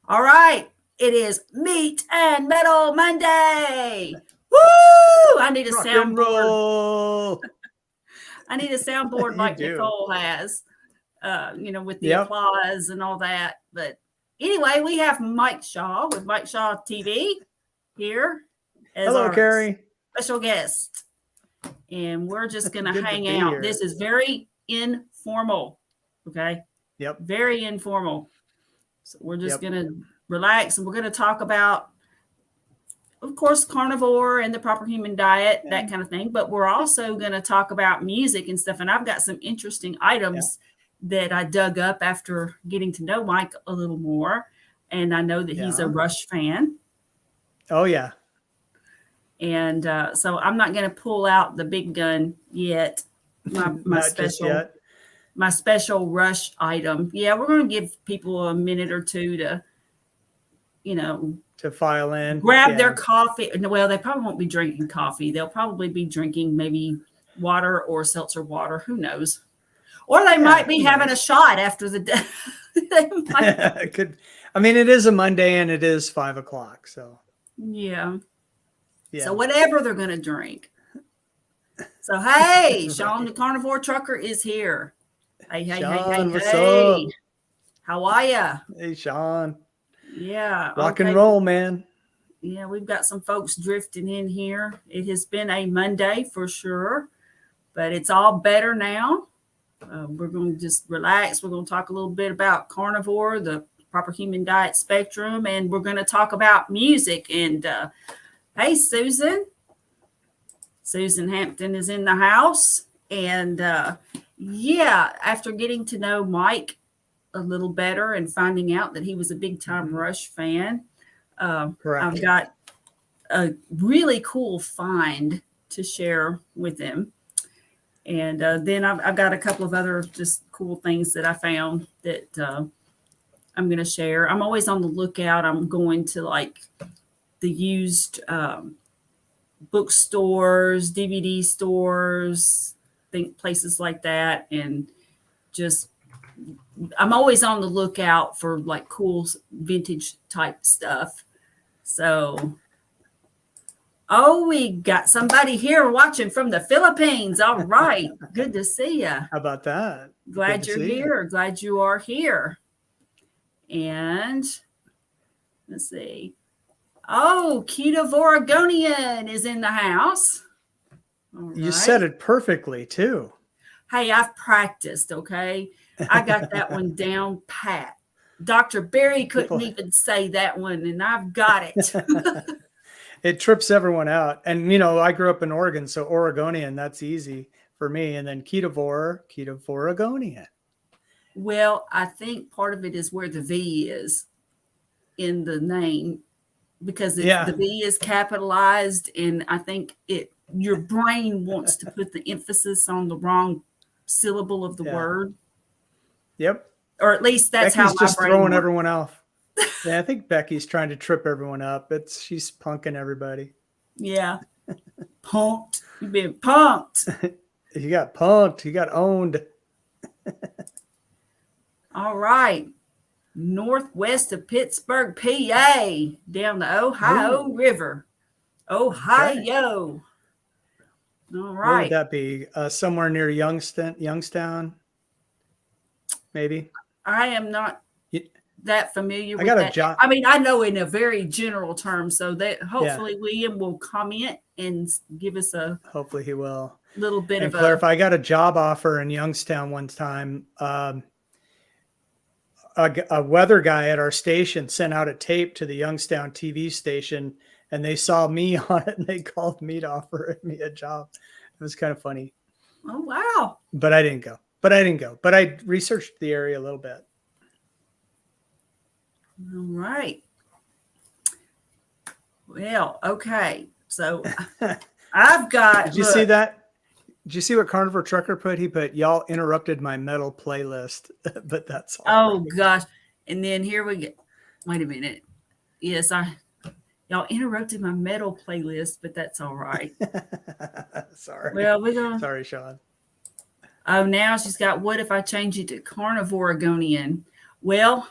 All right. It is Meat and Metal Monday. Woo! I need a Rock and soundboard. roll. I need a soundboard You like do. Nicole has, with the Yep. applause and all that. But anyway, we have Mike Shaw with Mike Shaw TV here as Hello, our Carrie. special guest. And we're just going to Good to hang be out. here. This is very informal. Okay. Yep. Very informal. So we're just Yep. going to relax and we're going to talk about, of course, carnivore and the proper human diet, that kind of thing. But we're also going to talk about music and stuff. And I've got some interesting items that I dug up after getting to know Mike a little more. And I know that he's a Yeah. Rush fan. Oh, yeah. And so I'm not going to pull out the big gun yet. My Not just yet. my special Rush item. Yeah, we're going to give people a minute or two to, To file in. grab their coffee. Well, they probably won't be drinking coffee. They'll probably be drinking maybe water or seltzer water. Who knows? Or they might be having a shot after the day. It could. I mean, it is a Monday and it is 5 o'clock. So Yeah. yeah. So whatever they're going to drink. So, hey, Sean the Carnivore Trucker is here. Hey, Sean, what's hey. up? How are ya? Hey, Sean. Yeah. Rock and roll, man. Yeah, we've got some folks drifting in here. It has been a Monday for sure, but it's all better now. We're going to just relax. We're going to talk a little bit about carnivore, the proper human diet spectrum, and we're going to talk about music. And hey, Susan. Susan Hampton is in the house. And after getting to know Mike a little better and finding out that he was a big time Rush fan, Correct. I've got a really cool find to share with him. And then I've got a couple of other just cool things that I found that I'm going to share. I'm always on the lookout. I'm going to like the used bookstores, DVD stores, places like that. And just, I'm always on the lookout for like cool vintage type stuff. So, we got somebody here watching from the Philippines. All right. Good to see you. How about that? Glad you're here. Glad you are here. And let's see. Oh, Keto Oregonian is in the house. All you said it perfectly, too. Hey, I've practiced, okay? I got that one down pat. Dr. Barry couldn't even say that one, and I've got it. It trips everyone out. And, I grew up in Oregon, so Oregonian, that's easy for me. And then Ketovore Oregonian. Well, I think part of it is where the V is in the name, because the V is capitalized, and I think your brain wants to put the emphasis on the wrong syllable of the word. Yep. Or at least that's Becky's how my just brain throwing works. everyone off. Yeah, I think Becky's trying to trip everyone up. She's punking everybody. Yeah. Punked. You've been punked. You got punked. You got owned. All right. Northwest of Pittsburgh, PA, down the Ohio River. Ohio. Okay. All right. Where would that be? Somewhere near Youngstown? Maybe. I am not that familiar with got that. a job. I mean, I know in a very general term, so that hopefully William will comment and give us hopefully he will little bit of clarify. I got a job offer in Youngstown one time. A weather guy at our station sent out a tape to the Youngstown TV station, and they saw me on it, and they called me to offer me a job. It was kind of funny. Oh, wow. But I didn't go. But I researched the area a little bit. All right. Well, okay. So I've got. Did you see that? Did you see what Carnivore Trucker put? He put, "Y'all interrupted my metal playlist," but that's all. Oh, gosh. And then here we go. Wait a minute. Yes, y'all interrupted my metal playlist, but that's all right. Sorry. Well, we're going to. Sorry, Sean. Oh, now she's got, what if I change it to Carnivore Oregonian? Well,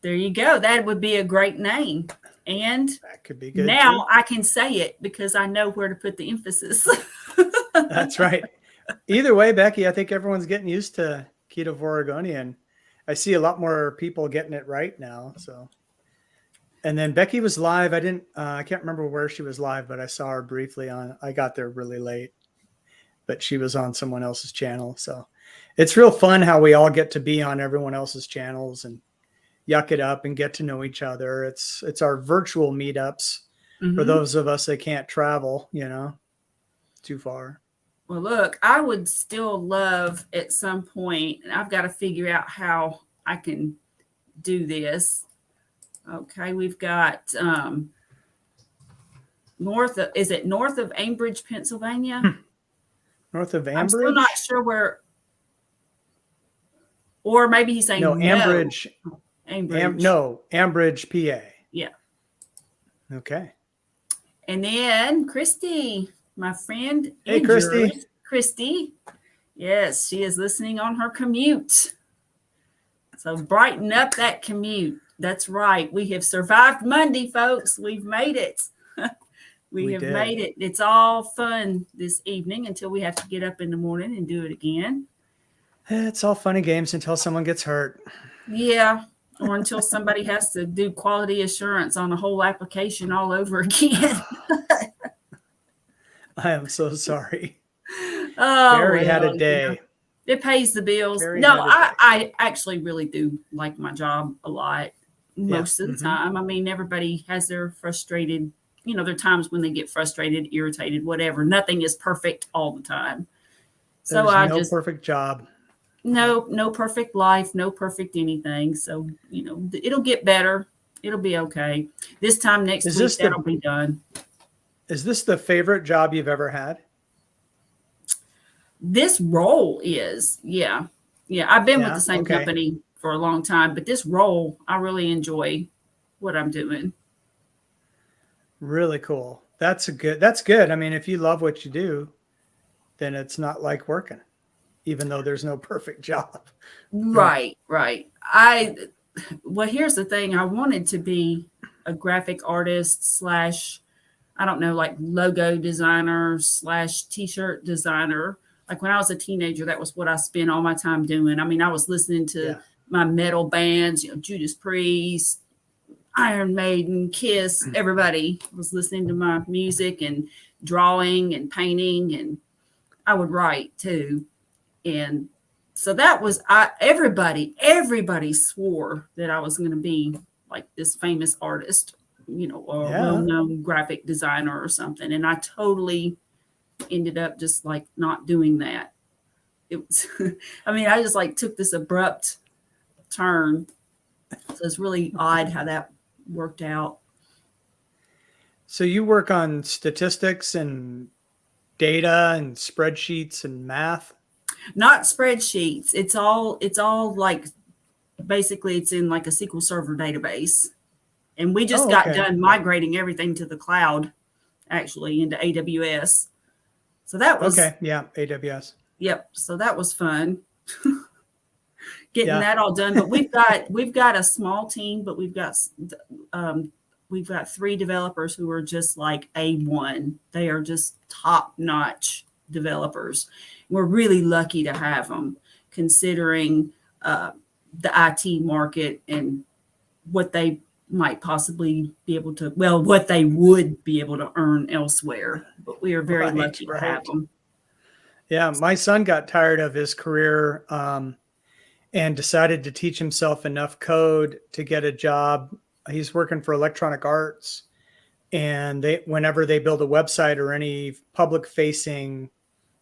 There you go. That would be a great name. And That could be good too. now I can say it because I know where to put the emphasis. That's right. Either way, Becky, I think everyone's getting used to Keto Oregonian. I see a lot more people getting it right now. So, and then Becky was live. I can't remember where she was live, but I saw her briefly I got there really late, but she was on someone else's channel. So it's real fun how we all get to be on everyone else's channels and yuck it up and get to know each other. It's our virtual meetups for those of us that can't travel, too far. Well, look, I would still love at some point, and I've got to figure out how I can do this. Okay, we've got north of Ambridge, Pennsylvania? North of Ambridge? I'm still not sure where, or maybe he's saying Ambridge. Ambridge. Ambridge, PA. Yeah. Okay. And then Christy, my friend. Hey, Christy. Christy. Yes, she is listening on her commute. So brighten up that commute. That's right. We have survived Monday, folks. We've made it. we have made it. It's all fun this evening until we have to get up in the morning and do it again. It's all fun and games until someone gets hurt. Yeah. Or until somebody has to do quality assurance on the whole application all over again. I am so sorry. Oh, Carrie had a day. Yeah. It pays the bills. Carrie No, I actually really do like my job a lot most of the time. I mean, everybody has their frustrated, there are times when they get frustrated, irritated, whatever. Nothing is perfect all the time. So There's no perfect job. No perfect life, no perfect anything. So, it'll get better. It'll be okay. This time next week, that'll be done. Is this the favorite job you've ever had? This role is, yeah. I've been with the same company for a long time, but this role, I really enjoy what I'm doing. Really cool. That's good. I mean, if you love what you do, then it's not like working, even though there's no perfect job. Right. Well, here's the thing. I wanted to be a graphic artist / I don't know, like logo designer / t-shirt designer. Like when I was a teenager, that was what I spent all my time doing. I mean, I was listening to my metal bands, Judas Priest, Iron Maiden, Kiss, everybody was listening to my music and drawing and painting, and I would write too. And so that was, everybody swore that I was going to be like this famous artist, or a well-known graphic designer or something. And I totally ended up just like not doing that. It was, I just like took this abrupt turn. So it's really odd how that worked out. So you work on statistics and data and spreadsheets and math? Not spreadsheets. It's all like, basically it's in like a SQL Server database. And we just got done migrating everything to the cloud, actually, into AWS. So that was AWS. Yep. So that was fun. Getting that all done. But we've got a small team, but we've got 3 developers who are just like A1. They are just top-notch developers. We're really lucky to have them, considering the IT market and what they might possibly be able to, what they would be able to earn elsewhere. But we are very lucky to have them. Yeah, my son got tired of his career and decided to teach himself enough code to get a job. He's working for Electronic Arts, and whenever they build a website or any public-facing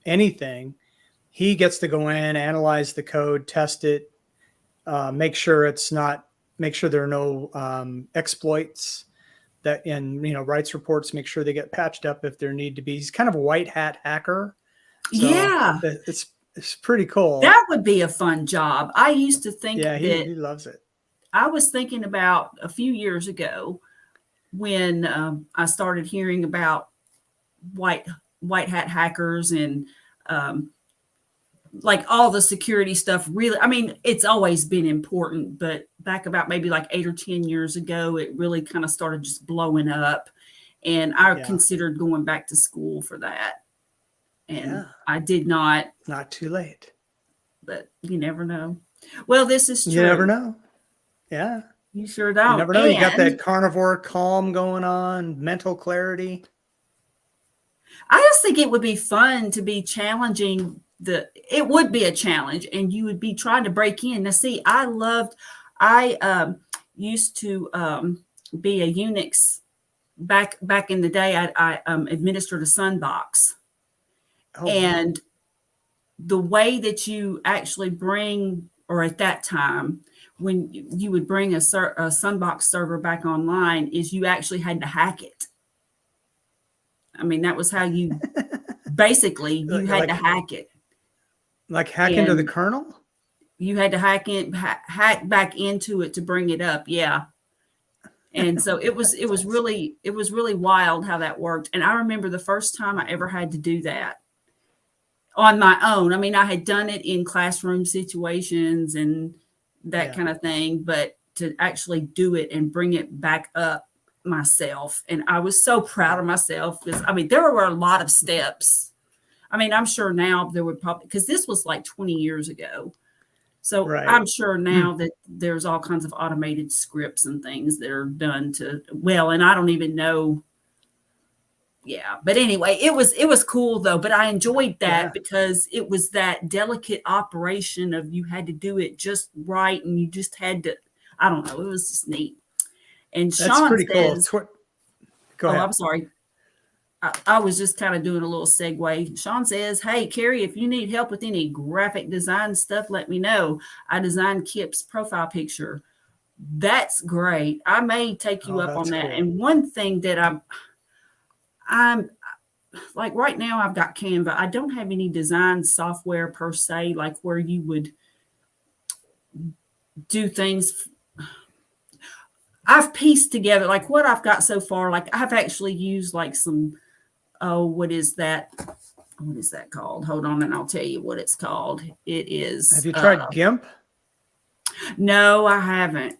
anything, he gets to go in, analyze the code, test it, make sure there are no exploits that rights reports, make sure they get patched up if there need to be. He's kind of a white hat hacker. So it's pretty cool. That would be a fun job. I used to think he loves it. I was thinking about a few years ago when I started hearing about white hat hackers and like all the security stuff. Really, it's always been important, but back about maybe like 8 or 10 years ago, it really kind of started just blowing up. And I Yeah. considered going back to school for that. And Yeah. I did not, Not too late. but you never know. Well, this is You never true. know. Yeah. You sure You don't. never know. You got that And carnivore calm going on, mental clarity. I just think it would be fun to be challenging it would be a challenge and you would be trying to break in. Now, see, I used to be a Unix back in the day. I administered a Sunbox. Oh, wow. And the way that you actually bring, or at that time, when you would bring a Sunbox server back online, is you actually had to hack it. I mean, that was how you basically you had to hack it. Like hack into the And kernel? you had to hack back into it to bring it up. Yeah. And so it was really wild how that worked. And I remember the first time I ever had to do that on my own. I mean, I had done it in classroom situations and that kind of thing, but to actually do it and bring it back up myself. And I was so proud of myself because, I mean, there were a lot of steps. I mean, I'm sure now there would probably, because this was like 20 years ago. So Right. I'm sure now that there's all kinds of automated scripts and things that are done and I don't even know. Yeah. But anyway, it was cool though. But I enjoyed that because it was that delicate operation of you had to do it just right. And you just had to, I don't know, it was just neat. And That's Sean pretty says, cool. Go ahead. I'm sorry. I was just kind of doing a little segue. Sean says, hey, Carrie, if you need help with any graphic design stuff, let me know. I designed Kip's profile picture. That's great. I may take you up on that. Cool. And one thing that I'm like right now, I've got Canva. I don't have any design software per se, like where you would do things. I've pieced together like what I've got so far. Like I've actually used like some, what is that? What is that called? Hold on, and I'll tell you what it's called. It is. Have you tried GIMP? No, I haven't.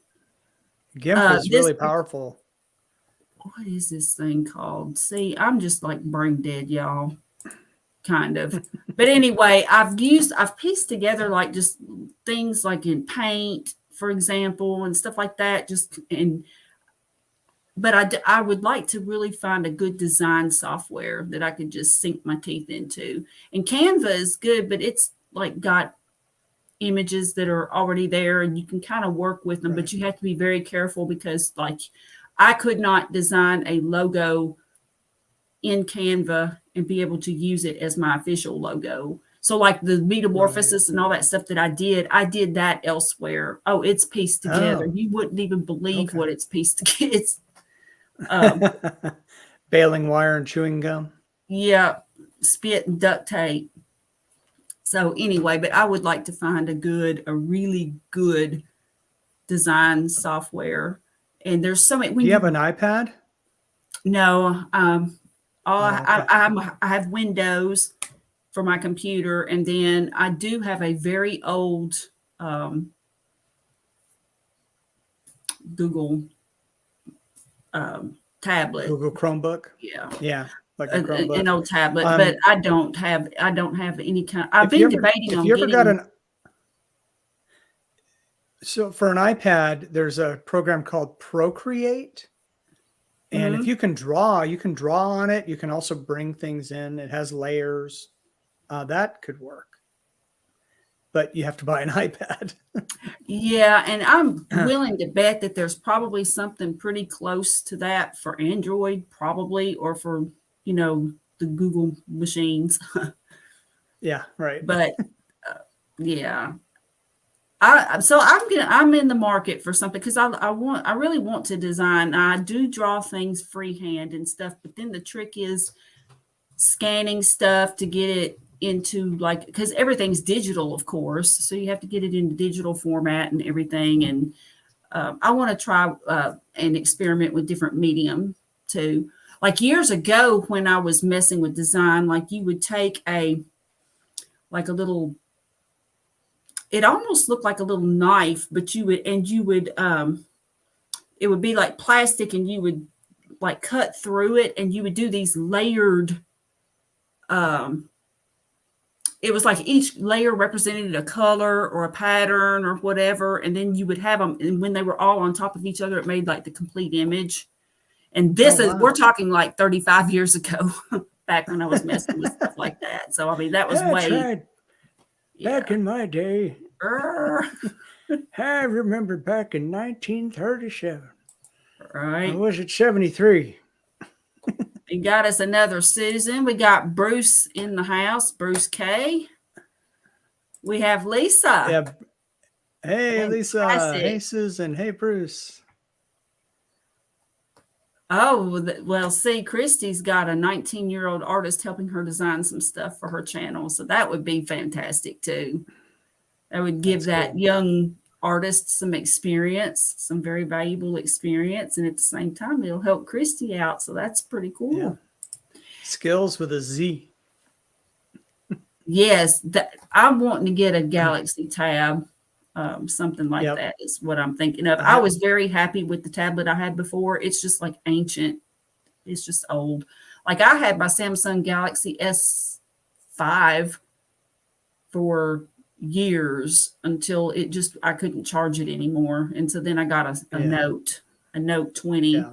GIMP is really powerful. What is this thing called? See, I'm just like brain dead, y'all. Kind of. But anyway, I've pieced together like just things like in Paint, for example, and stuff like that. But I would like to really find a good design software that I could just sink my teeth into. And Canva is good, but it's like got images that are already there and you can kind of work with them, but you have to be very careful because like I could not design a logo in Canva and be able to use it as my official logo. So like the metamorphosis and all that stuff that I did that elsewhere. Oh, it's pieced together. You wouldn't even believe what it's pieced together. It's baling wire and chewing gum. Yeah, spit and duct tape. So anyway, but I would like to find a really good design software. And there's so many. Do you have an iPad? No, I have Windows for my computer, and then I do have a very old Google tablet. Google Chromebook. Yeah. Like a Chromebook. An old tablet, but I don't have any kind. I've been debating on getting. So for an iPad, there's a program called Procreate. And if you can draw on it. You can also bring things in. It has layers. That could work. But you have to buy an iPad. Yeah, and I'm willing to bet that there's probably something pretty close to that for Android, probably, or for, the Google machines. Yeah, right. But yeah. I'm in the market for something because I really want to design. I do draw things freehand and stuff, but then the trick is scanning stuff to get it into because everything's digital, of course, so you have to get it into digital format and everything. And I want to try and experiment with different medium too. Like years ago when I was messing with design, like you would take a little it almost looked like a little knife, but it would be like plastic, and you would like cut through it, and you would do these layered, um, it was like each layer represented a color or a pattern or whatever, and then you would have them, and when they were all on top of each other, it made like the complete image. And Oh, we're wow. talking like 35 years ago, back when I was messing with stuff like that. So I mean, that was That's way, right. Back yeah. in my day. I remember back in 1937. Or Right. was it 73? You got us another Susan. We got Bruce in the house, Bruce K. We have Lisa. Yeah. Hey, Lisa. Fantastic. Hey, Susan. Hey, Bruce. Oh, well, see, Christy's got a 19-year-old artist helping her design some stuff for her channel. So that would be fantastic too. That would give that cool. young artist some experience, some very valuable experience. And at the same time, it'll help Christy out. So that's pretty cool. Yeah. Skills with a Z. Yes, I'm wanting to get a Galaxy Tab. Something like Yep. that is what I'm thinking of. I was very happy with the tablet I had before. It's just like ancient. It's just old. Like I had my Samsung Galaxy S5 for years until I couldn't charge it anymore. And so then I got a Note 20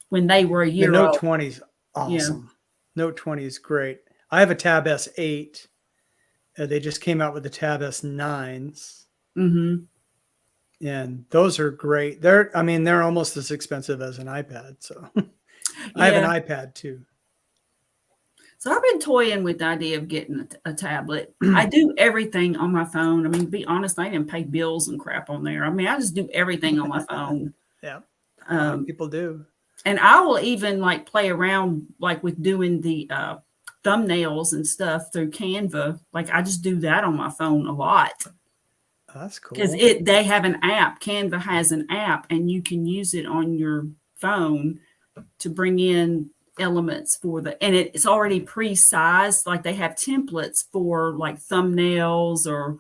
when they were a year old. The Note old. 20 is awesome. Yeah. Note 20 is great. I have a Tab S8. They just came out with the Tab S9s. Mm-hmm. And those are great. They're almost as expensive as an iPad. So I have an iPad too. So I've been toying with the idea of getting a tablet. I do everything on my phone. I mean, to be honest, I didn't pay bills and crap on there. I mean, I just do everything on my phone. Yeah. A lot of people do. And I will even like play around like with doing the thumbnails and stuff through Canva. Like I just do that on my phone a lot. That's cool. Because they have an app. Canva has an app, and you can use it on your phone to bring in elements and it's already pre-sized. Like they have templates for like thumbnails or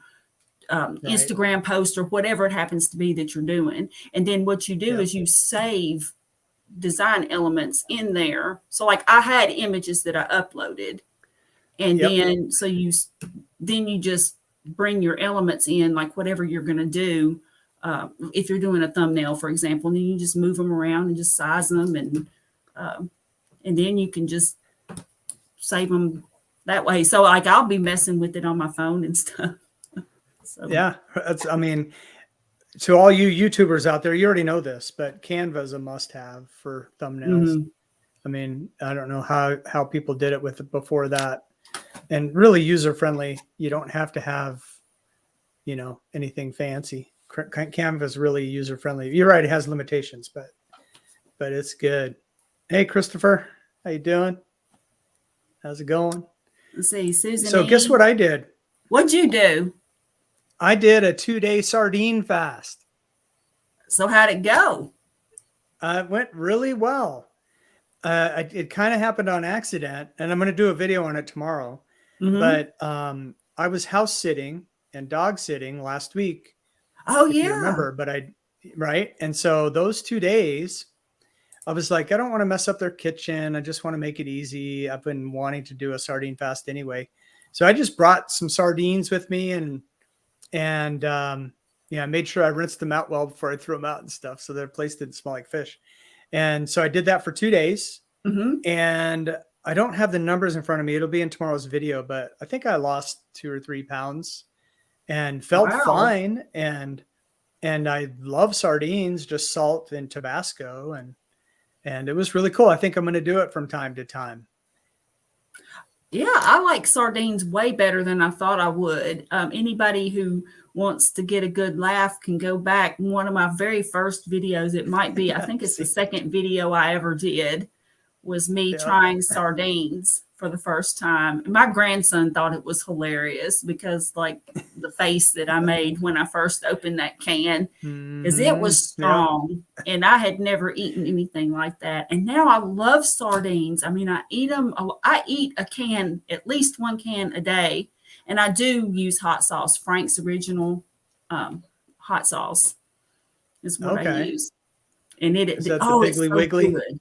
Instagram posts or whatever it happens to be that you're doing. And then what you do is you save design elements in there. So like I had images that I uploaded, and then you just bring your elements in, like whatever you're going to do. If you're doing a thumbnail, for example, and then you just move them around and just size them, and then you can just save them that way. So like I'll be messing with it on my phone and stuff. So. Yeah, to all you YouTubers out there, you already know this, but Canva is a must-have for thumbnails. Mm-hmm. I mean, I don't know how people did it with it before that. And really user-friendly. You don't have to have, anything fancy. Canva is really user-friendly. You're right, it has limitations, but it's good. Hey, Christopher, how you doing? How's it going? Let's see, Susan. So guess what I did? What'd you do? I did a 2-day sardine fast. So how'd it go? It went really well. It kind of happened on accident, and I'm going to do a video on it tomorrow. Mm-hmm. But I was house sitting and dog sitting last week. Oh, if you remember, but right. And so those 2 days, I was like, I don't want to mess up their kitchen. I just want to make it easy. I've been wanting to do a sardine fast anyway. So I just brought some sardines with me and I made sure I rinsed them out well before I threw them out and stuff. So their place didn't smell like fish. And so I did that for 2 days. Mm-hmm. And I don't have the numbers in front of me. It'll be in tomorrow's video, but I think I lost 2 or 3 pounds and felt fine. And I love sardines, just salt and Tabasco. And it was really cool. I think I'm going to do it from time to time. Yeah, I like sardines way better than I thought I would. Anybody who wants to get a good laugh can go back. One of my very first videos, it might be, I think it's the second video I ever did, was me trying sardines for the first time. My grandson thought it was hilarious because like the face that I made when I first opened that can, because it was strong and I had never eaten anything like that. And now I love sardines. I mean, I eat them. I eat at least one can a day. And I do use hot sauce, Frank's Original hot sauce is what I Okay. use. And Is that the oh, it's Piggly so Wiggly? good.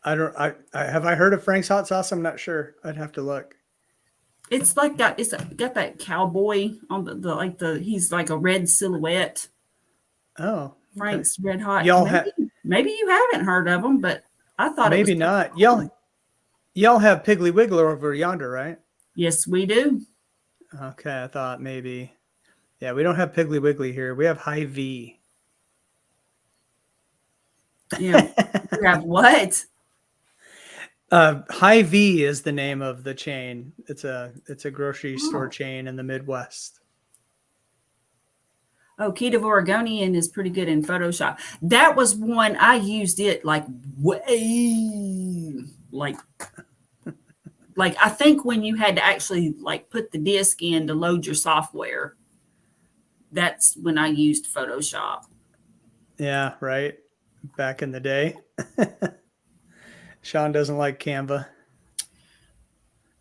I have I heard of Frank's hot sauce? I'm not sure. I'd have to look. It's like got that cowboy on he's like a red silhouette. Oh, okay. Frank's Red Hot. Y'all have Maybe you haven't heard of them, but I thought it was maybe pretty not. cool. Y'all have Piggly Wiggler over yonder, right? Yes, we do. Okay, I thought maybe. Yeah, we don't have Piggly Wiggly here. We have Hy-Vee. Yeah. You have what? Hy-Vee is the name of the chain. It's a grocery store chain in the Midwest. Oh, Keto Oregonian is pretty good in Photoshop. That was one I used it like way like I think when you had to actually like put the disk in to load your software, that's when I used Photoshop. Yeah, right. Back in the day. Sean doesn't like Canva.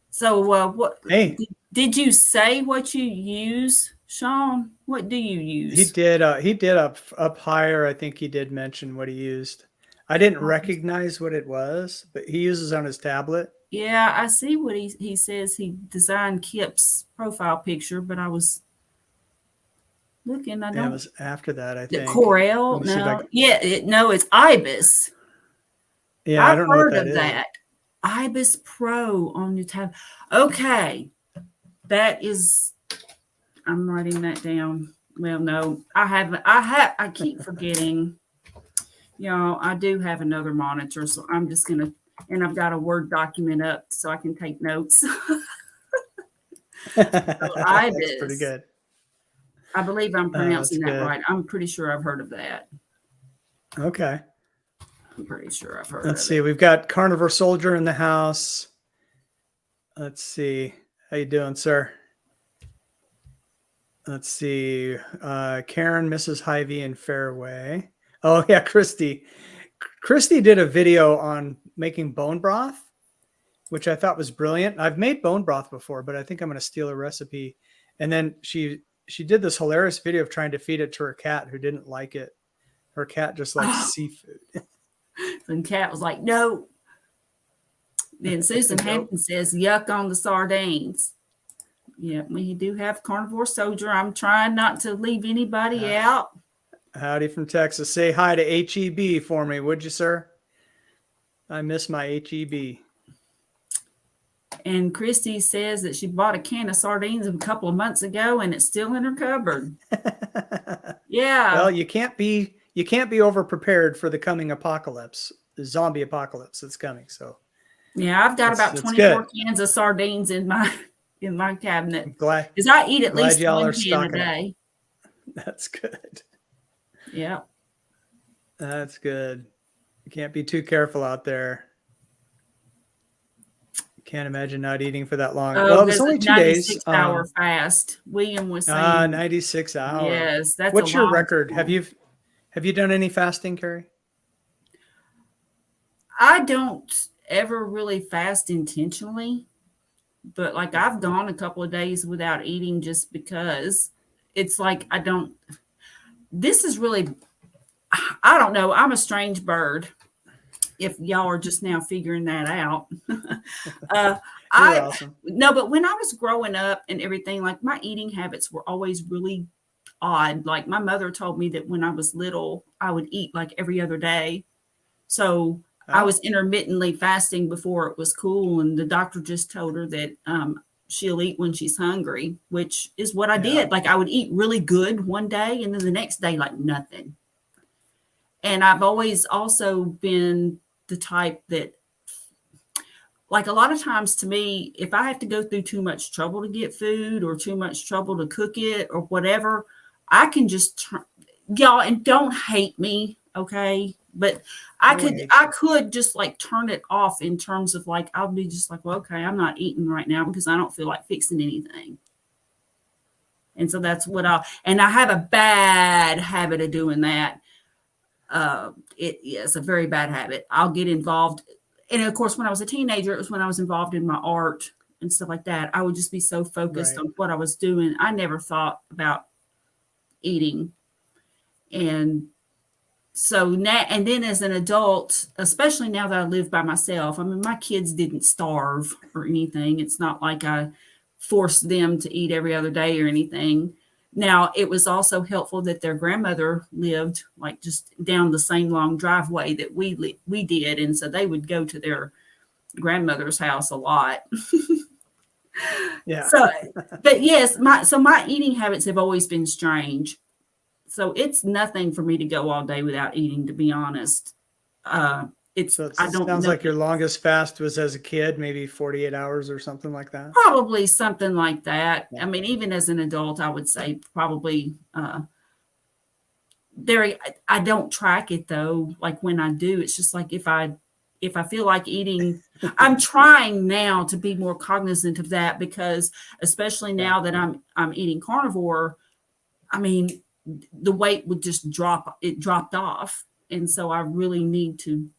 So what Hey, did you say what you use, Sean? What do you use? he did up higher. I think he did mention what he used. I didn't recognize what it was, but he uses on his tablet. Yeah, I see what he says. He designed Kip's profile picture, but I was looking. I don't. It was after that, I think. Corel? No. Yeah, no, it's Ibis. Yeah, I don't know what I've heard of that. Ibis Pro on your tab. Okay. That is, I'm writing that down. Well, no, I haven't. I keep forgetting. I do have another monitor, so I'm just going to, and I've got a Word document up so I can take notes. That's pretty good. I believe I'm pronouncing that right. I'm pretty sure I've heard of that. Okay. I'm pretty sure I've heard Let's of see. it. We've got Carnivore Soldier in the house. Let's see. How you doing, sir? Let's see. Karen, Mrs. Hy-Vee, and Fairway. Oh, yeah, Christy. Christy did a video on making bone broth, which I thought was brilliant. I've made bone broth before, but I think I'm going to steal a recipe. And then she did this hilarious video of trying to feed it to her cat who didn't like it. Her cat just likes seafood. And Cat was like, no. Then Susan Hampton says, yuck on the sardines. Yeah, we do have Carnivore Soldier. I'm trying not to leave anybody out. Howdy from Texas. Say hi to HEB for me, would you, sir? I miss my HEB. And Christy says that she bought a can of sardines a couple of months ago and it's still in her cupboard. Yeah. Well, you can't be over prepared for the coming apocalypse, the zombie apocalypse that's coming. So yeah, I've got about 24 cans of sardines in my cabinet. Because I eat at least one can a day. That's good. Yeah. That's good. You can't be too careful out there. Can't imagine not eating for that long. Well, it was only 2 days. 96-hour fast. William was saying 96 hours. Yes, that's what's your record? Time. Have you done any fasting, Carrie? I don't ever really fast intentionally, but like I've gone a couple of days without eating just because it's like this is really, I don't know. I'm a strange bird. If y'all are just now figuring that out. Awesome. No, but when I was growing up and everything, like my eating habits were always really odd. Like my mother told me that when I was little, I would eat like every other day. So I was intermittently fasting before it was cool. And the doctor just told her that she'll eat when she's hungry, which is what I did. Like I would eat really good one day and then the next day, like nothing. And I've always also been the type that, like a lot of times to me, if I have to go through too much trouble to get food or too much trouble to cook it or whatever, I can just y'all, and don't hate me, okay? But I could just like turn it off in terms of like, I'll be just like, well, okay, I'm not eating right now because I don't feel like fixing anything. And so that's what I have a bad habit of doing that. It's a very bad habit. I'll get involved. And of course, when I was a teenager, it was when I was involved in my art and stuff like that, I would just be so focused Right. on what I was doing. I never thought about eating. And so now, and then as an adult, especially now that I live by myself, I mean, my kids didn't starve or anything. It's not like I forced them to eat every other day or anything. Now, it was also helpful that their grandmother lived like just down the same long driveway that we did, and so they would go to their grandmother's house a lot. Yeah. So, but yes, my eating habits have always been strange. So it's nothing for me to go all day without eating, to be honest. It's So it I don't sounds know, like your longest fast was as a kid, maybe 48 hours or something like that. probably something like that. Yeah. I mean, even as an adult, I would say probably there. I don't track it though. Like when I do, it's just like if I feel like eating, I'm trying now to be more cognizant of that, because especially Yeah. now that I'm eating carnivore, I mean, the weight would just drop. It dropped off, and so I really need to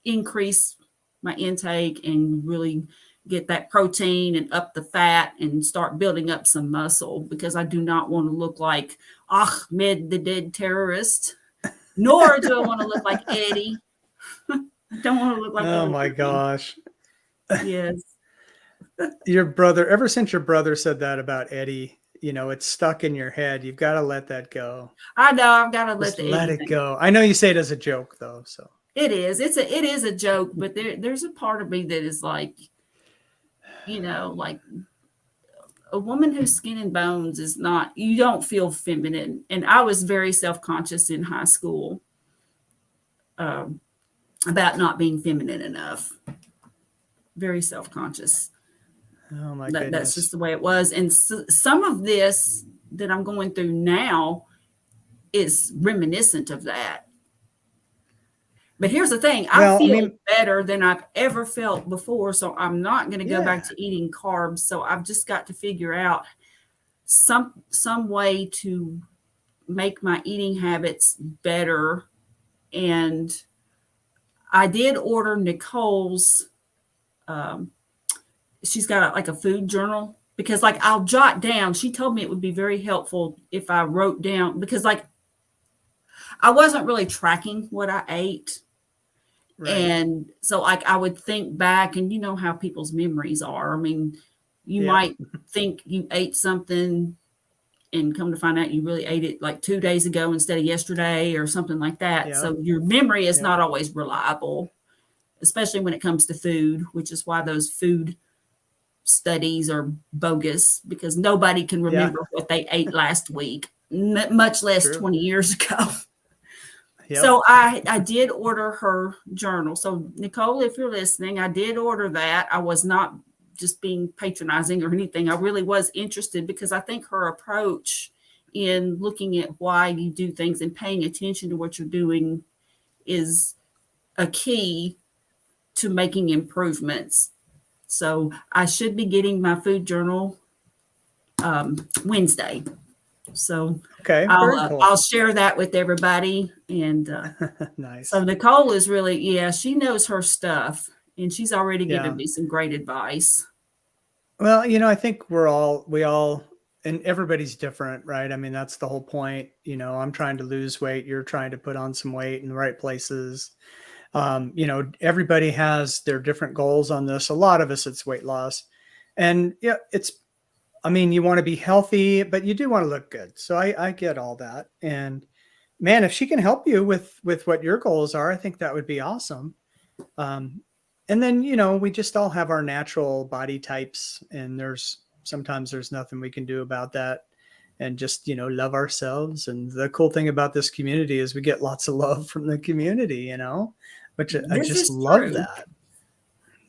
increase my intake and really get that protein and up the fat and start building up some muscle, because I do not want to look like Ahmed the dead terrorist, nor do I want to look like Eddie. I don't want to look like Oh either my one of them. gosh. Yes. Your brother, ever since your brother said that about Eddie, it's stuck in your head. You've got to let that go. I know I've got to let Just the let Eddie it thing. go. I know you say it as a joke though. So It is. It is a joke, but there's a part of me that is like, like a woman who's skin and bones is not, you don't feel feminine. And I was very self-conscious in high school, um, about not being feminine enough. Very self-conscious. oh my That's just goodness. the way it was. And some of this that I'm going through now is reminiscent of that. But here's the thing, I Well, I feel mean, better than I've ever felt before. So I'm not going to go back yeah. to eating carbs. So I've just got to figure out some way to make my eating habits better. And I did order Nicole's, um, she's got like a food journal, because like I'll jot down. She told me it would be very helpful if I wrote down, because like I wasn't really tracking what I ate. Right. And so like I would think back, and you know how people's memories are. I mean, you Yep. might think you ate something and come to find out you really ate it like 2 days ago instead of yesterday or something like that. Yep. So your memory is Yep. not always reliable, especially when it comes to food, which is why those food studies are bogus, because nobody can Yeah. remember what they ate last week, much less True. 20 years ago. Yep. So I did order her journal. So Nicole, if you're listening, I did order that. I was not just being patronizing or anything. I really was interested, because I think her approach in looking at why you do things and paying attention to what you're doing is a key to making improvements. So I should be getting my food journal Wednesday. So Okay. Very cool. I'll share that with everybody. And Nice. so Nicole is really, yeah, she knows her stuff, and she's already given Yeah. me some great advice. Well, I think we all, and everybody's different, right? I mean, that's the whole point. I'm trying to lose weight. You're trying to put on some weight in the right places. Everybody has their different goals on this. A lot of us, it's weight loss. And yeah, I mean, you want to be healthy, but you do want to look good. So I get all that. And man, if she can help you with what your goals are, I think that would be awesome. And then, we just all have our natural body types, and sometimes there's nothing we can do about that, and just, love ourselves. And the cool thing about this community is we get lots of love from the community, which I This just is love true. that.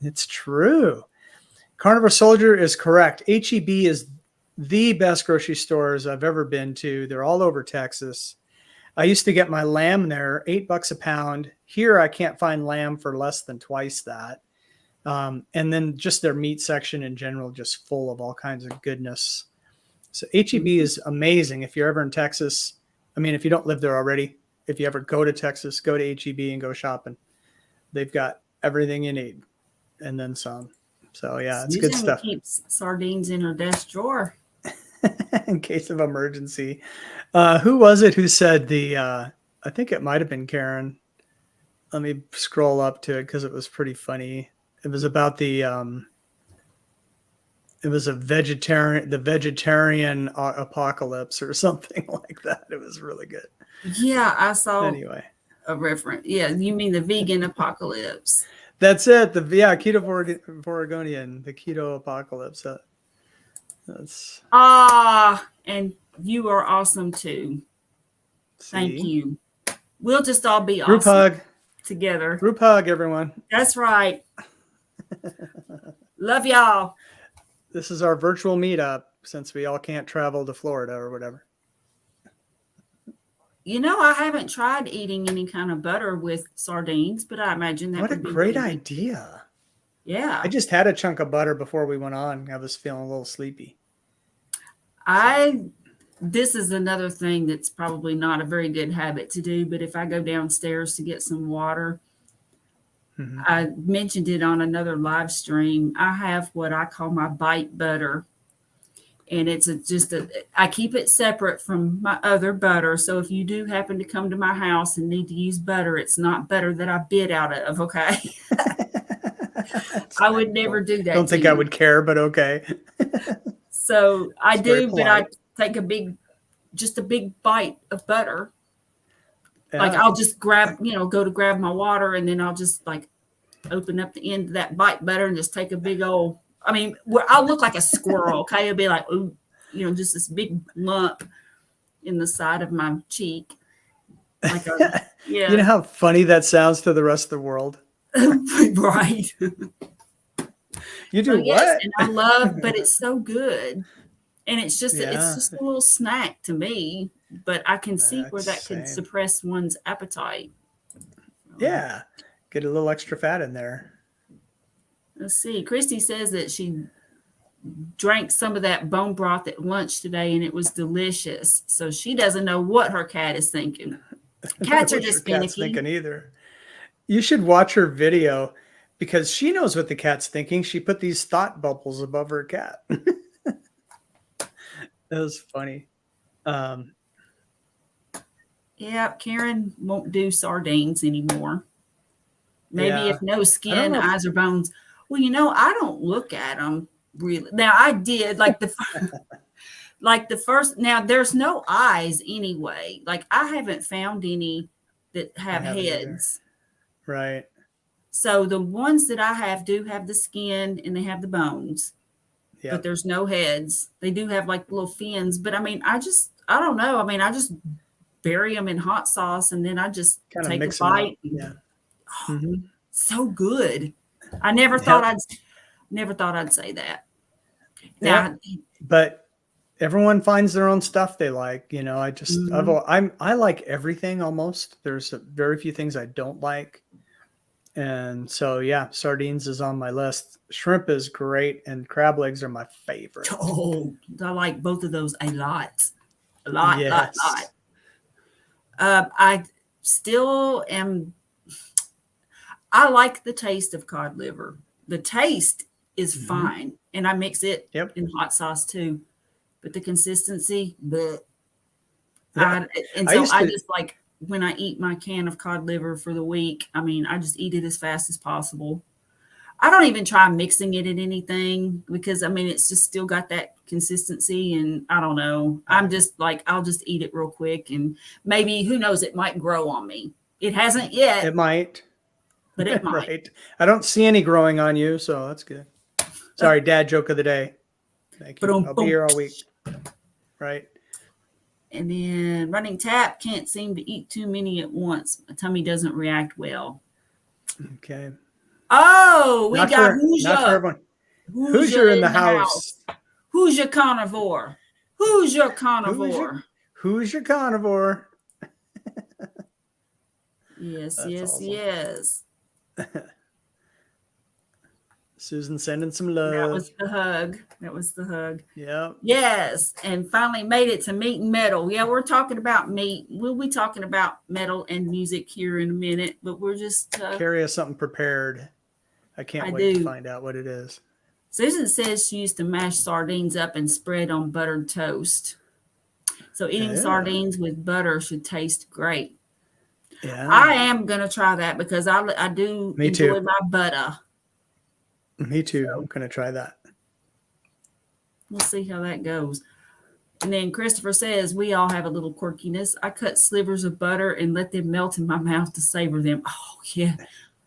It's true. Carnivore Soldier is correct. HEB is the best grocery stores I've ever been to. They're all over Texas. I used to get my lamb there, $8 a pound. Here, I can't find lamb for less than twice that. And then just their meat section in general, just full of all kinds of goodness. So HEB is amazing. If you're ever in Texas, I mean, if you don't live there already, if you ever go to Texas, go to HEB and go shopping. They've got everything you need and then some. So yeah, it's good Susan stuff. keeps sardines in her desk drawer. In case of emergency. Who was it who said I think it might have been Karen. Let me scroll up to it because it was pretty funny. It was about it was the vegetarian apocalypse or something like that. It was really good. Yeah, I saw Anyway, a reference. Yeah, you mean the vegan apocalypse. that's it. Keto Oregonian, the keto apocalypse. That's And you are awesome too. Thank see. you. We'll just all be Group awesome hug. together. Group hug, everyone. That's right. Love y'all. This is our virtual meetup since we all can't travel to Florida or whatever. You know, I haven't tried eating any kind of butter with sardines, but I imagine that What a would be great really good. idea. Yeah. I just had a chunk of butter before we went on. I was feeling a little sleepy. This is another thing that's probably not a very good habit to do, but if I go downstairs to get some water, Mhm. I mentioned it on another live stream. I have what I call my bite butter. And I keep it separate from my other butter. So if you do happen to come to my house and need to use butter, it's not butter that I bit out of. Okay. I would never do that. Don't think I would care, but okay. So I It's very do, but I polite. take a big bite of butter. Like Yeah. I'll just go to grab my water, and then I'll just like open up the end of that bite butter and just take a big old, I'll look like a squirrel. Okay. It'll be like, ooh, just this big lump in the side of my cheek. Like You know how funny that sounds to the rest of the world? Right. You do So, what? yes, and but it's so good. And it's just Yeah. a little snack to me, but I can see where that That's could insane. suppress one's appetite. Yeah. Get a little extra fat in there. Let's see. Christy says that she drank some of that bone broth at lunch today and it was delicious. So she doesn't know what her cat is thinking. Cats are just cat's finicky. thinking either. You should watch her video because she knows what the cat's thinking. She put these thought bubbles above her cat. That was funny. Yeah, Karen won't do sardines anymore. Maybe Yeah. if no skin, eyes or bones. Well, I don't look at them really. Now I did like the first. Now there's no eyes anyway. Like I haven't found any that have heads. Right. So the ones that I have do have the skin and they have the bones, but there's no heads. They do have like little fins, but I don't know. I just bury them in hot sauce and then I just Kind of take a mix them up. bite. Yeah. So good. I never thought I'd say that. Yeah. But everyone finds their own stuff they like. I like everything almost. There's very few things I don't like. And so, yeah, sardines is on my list. Shrimp is great, and crab legs are my favorite. Oh, I like both of those a lot. A lot. I still am. I like the taste of cod liver. The taste is fine, and I mix it in hot sauce too. But the consistency, I just like when I eat my can of cod liver for the week. I just eat it as fast as possible. I don't even try mixing it in anything because it's just still got that consistency, and I don't know. I'm just like I'll just eat it real quick, and maybe who knows, it might grow on me. It hasn't yet. It might. But it might. Right. I don't see any growing on you, so that's good. Sorry, dad joke of the day. Thank you. I'll be here all week. Right. And then running tap, can't seem to eat too many at once. My tummy doesn't react well. Okay. Oh, we got Hoosier in the house. Who's your carnivore? Who's your carnivore? Who's your carnivore? Yes, that's awesome. Yes. Susan sending some love. That was the hug. Yeah. Yes. And finally made it to meat and metal. Yeah, we're talking about meat. We'll be talking about metal and music here in a minute, but we're just Carrie has something prepared. I can't wait to find out what it is. Susan says she used to mash sardines up and spread on buttered toast. So eating sardines with butter should taste great. Yeah. I am going to try that because I do Me enjoy too. my butter. Me too. So I'm going to try that. we'll see how that goes. And then Christopher says, we all have a little quirkiness. I cut slivers of butter and let them melt in my mouth to savor them. Oh, yeah.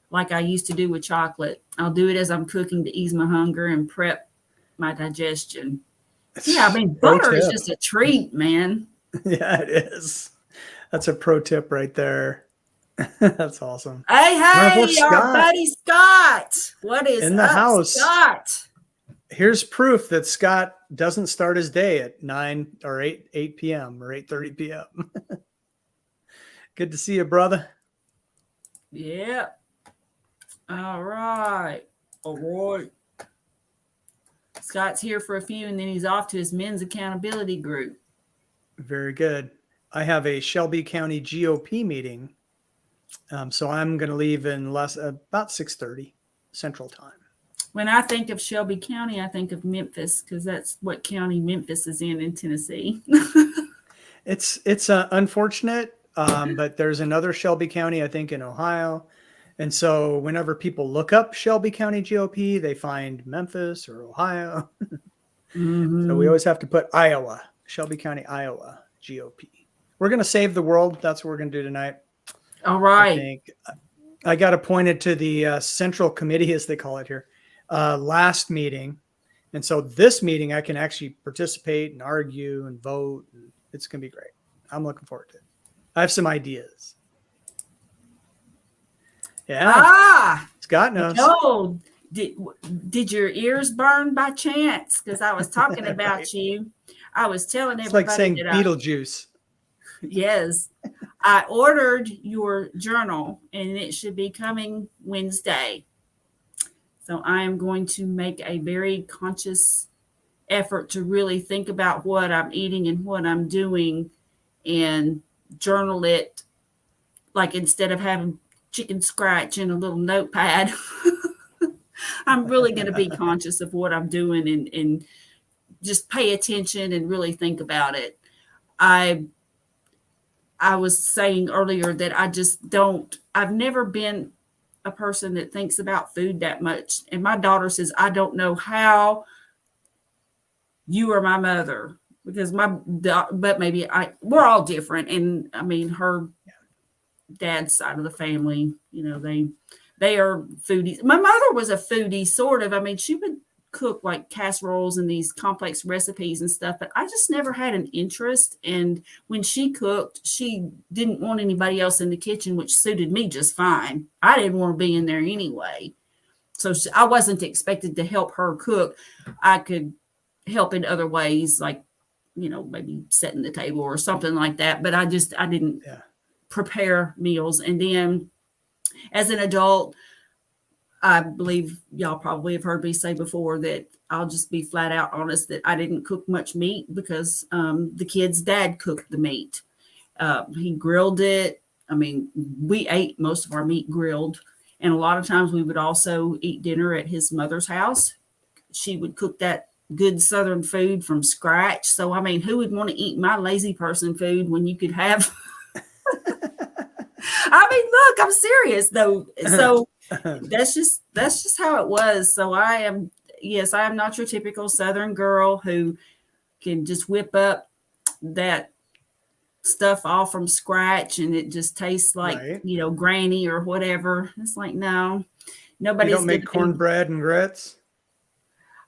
Like I used to do with chocolate. I'll do it as I'm cooking to ease my hunger and prep my digestion. Yeah, I mean, butter is just a treat, man. Yeah, it is. That's a pro tip right there. That's awesome. Hey, our buddy Scott. What is in the up, house? Scott? Here's proof that Scott doesn't start his day at 9 or 8 p.m. or 8:30 p.m. Good to see you, brother. Yeah. All right. Scott's here for a few, and then he's off to his men's accountability group. Very good. I have a Shelby County GOP meeting, so I'm going to leave in about 6:30 Central Time. When I think of Shelby County, I think of Memphis because that's what county Memphis is in Tennessee. It's unfortunate, but there's another Shelby County, I think, in Ohio. And so whenever people look up Shelby County GOP, they find Memphis or Ohio. Mm-hmm. So we always have to put Iowa, Shelby County, Iowa GOP. We're going to save the world. That's what we're going to do tonight. All right. I think I got appointed to the Central Committee, as they call it here, last meeting. And so this meeting, I can actually participate and argue and vote. And it's going to be great. I'm looking forward to it. I have some ideas. Yeah. Scott knows. No. Did your ears burn by chance? Because I was talking about right. You. I was telling everybody. It's like saying Beetlejuice. Yes. I ordered your journal, and it should be coming Wednesday. So I am going to make a very conscious effort to really think about what I'm eating and what I'm doing and journal it. Like instead of having chicken scratch in a little notepad, I'm really going to be conscious of what I'm doing and just pay attention and really think about it. I was saying earlier that I've never been a person that thinks about food that much. And my daughter says, I don't know how you are my mother because but maybe we're all different. And I mean, her dad's side of the family, they are foodies. My mother was a foodie sort of. I mean, she would cook like casseroles and these complex recipes and stuff, but I just never had an interest. And when she cooked, she didn't want anybody else in the kitchen, which suited me just fine. I didn't want to be in there anyway. So I wasn't expected to help her cook. I could help in other ways, like, maybe setting the table or something like that. But I didn't prepare meals. And then as an adult, I believe y'all probably have heard me say before that I'll just be flat out honest that I didn't cook much meat because the kid's dad cooked the meat. He grilled it. I mean, we ate most of our meat grilled. And a lot of times we would also eat dinner at his mother's house. She would cook that good Southern food from scratch. So, I mean, who would want to eat my lazy person food when you could have... I mean, look, I'm serious though. So that's just how it was. So I am not your typical Southern girl who can just whip up that stuff all from scratch and it just tastes like, right. Granny or whatever. It's like, no, nobody's. You don't make cornbread and grits?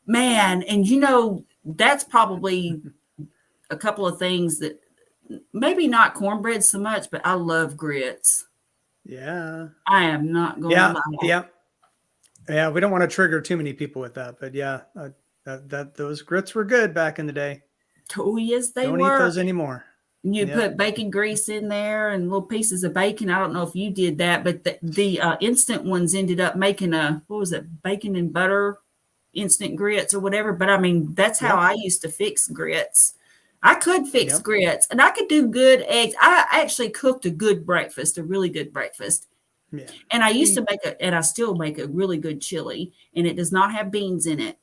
Man, and that's probably a couple of things that maybe not cornbread so much, but I love grits. Yeah. I am not going to lie. Yeah. We don't want to trigger too many people with that, but those grits were good back in the day. Oh, yes, they don't were. Don't eat those anymore. You put bacon grease in there and little pieces of bacon. I don't know if you did that, but the instant ones ended up making bacon and butter instant grits or whatever. But I mean, that's how I used to fix grits. I could fix grits and I could do good eggs. I actually cooked a good breakfast, a really good breakfast. Yeah. And I used to I still make a really good chili, and it does not have beans in it.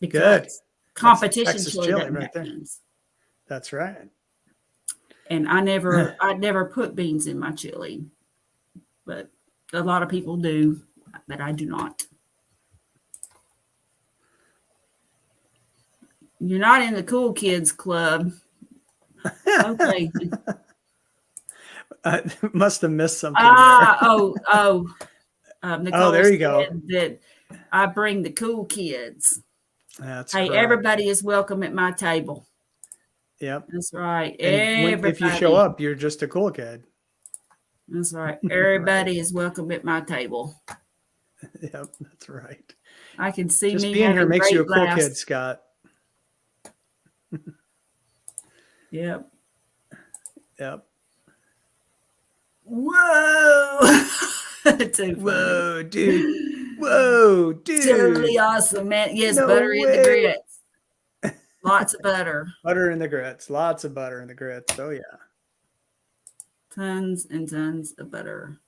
Good. because That's competition Texas chili chili doesn't right have there. beans. That's right. And I never put beans in my chili, but a lot of people do, but I do not. You're not in the cool kids club. Okay. I must have missed something there. Oh. Oh, Nicole there you go. said that I bring the cool kids. That's Hey, correct. everybody is welcome at my table. Yep. That's right. And if you show Everybody. up, you're just a cool kid. That's right. Right. Everybody is welcome at my table. Yep. That's right. I can see Just me being here having makes you a great cool kid, laughs. Scott. Yep. Yep. Whoa. Too funny. Whoa, dude. Whoa, dude. Totally awesome, man. Yes, No butter in the way. grits. Lots of butter. Butter in the grits. Lots of butter in the grits. Oh, yeah. Tons and tons of butter.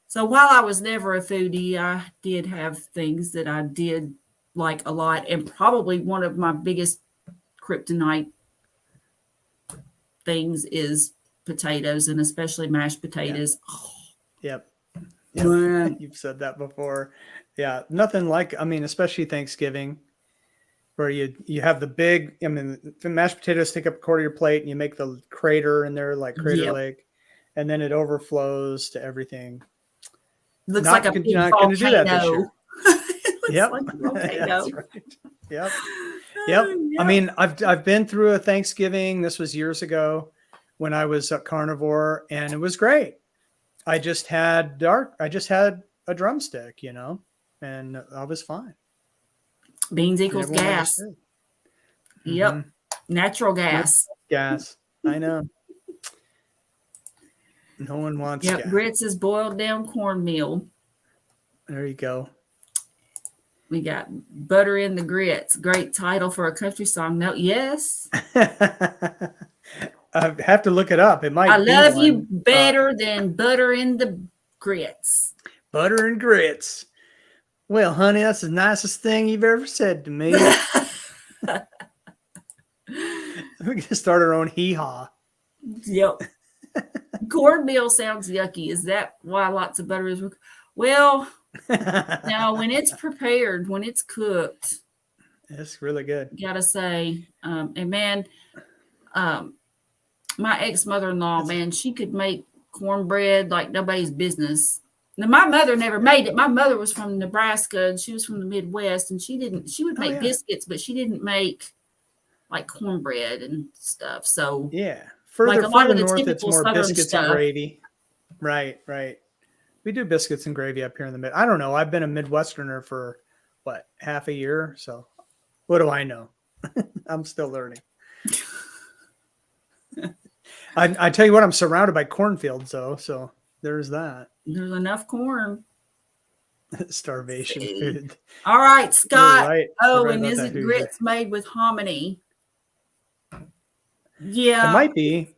So while I was never a foodie, I did have things that I did like a lot. And probably one of my biggest kryptonite things is potatoes, and especially mashed potatoes. Yep. Man. You've said that before. Yeah. Nothing like, I mean, especially Thanksgiving, where you have the big, I mean, the mashed potatoes take up a quarter of your plate and you make the crater in there, like Crater Yep. Lake, and then it overflows to everything. Looks like a big You're not going to do that this year. volcano. It looks Yep. like a volcano. That's right. Yep. Yep. I mean, I've been through a Thanksgiving. This was years ago when I was a carnivore, and it was great. I just had a drumstick, and I was fine. Beans And equals everyone gas. understood. Yep. Mhm. Natural gas. Gas. I know. No one wants Yep. gas. Grits is boiled down cornmeal. There you go. We got butter in the grits. Great title for a country song. No, yes. I have to look it up. It might I be love you one. better than butter in the grits. Butter and grits. Well, honey, that's the nicest thing you've ever said to me. We can start our own hee-haw. Yep. Cornmeal sounds yucky. Is that why lots of butter is? Well, now when it's prepared, when it's cooked, It's really good. gotta say, and man, my ex-mother-in-law, man, she could make cornbread like nobody's business. Now, my mother never made it. My mother was from Nebraska and she was from the Midwest, and she would make biscuits, but she didn't make like cornbread and stuff. So Yeah. like Further a lot of the north, it's typical more Southern biscuits and stuff. gravy. Right. We do biscuits and gravy up here in the mid. I don't know. I've been a Midwesterner for half a year. So what do I know? I'm still learning. I tell you what, I'm surrounded by cornfields though. So there's that. There's enough corn. Starvation food. All right, Scott. Right. Oh, Right and about is that, it Hoosier. grits made with hominy? Yeah. It might be.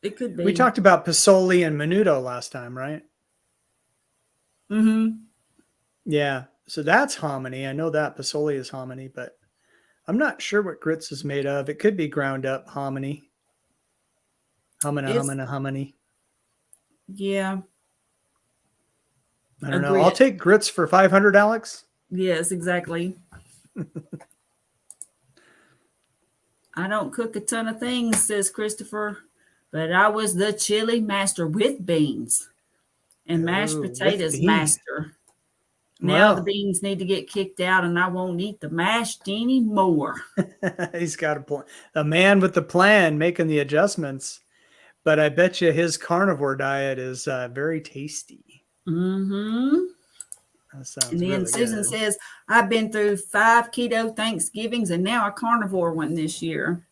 It could be. We talked about Pasoli and Menudo last time, right? Mm-hmm. Yeah. So that's hominy. I know that Pasoli is hominy, but I'm not sure what grits is made of. It could be ground up hominy. Hominy. Yeah. I don't know. I'll take grits for 500, Alex. Yes, exactly. I don't cook a ton of things, says Christopher, but I was the chili master with beans and mashed potatoes master. Now the beans need to get kicked out and I won't eat the mashed anymore. He's got a plan. A man with the plan making the adjustments. But I bet you his carnivore diet is very tasty. Mm-hmm. That sounds and then really Susan good. says, I've been through 5 keto Thanksgivings and now a carnivore one this year.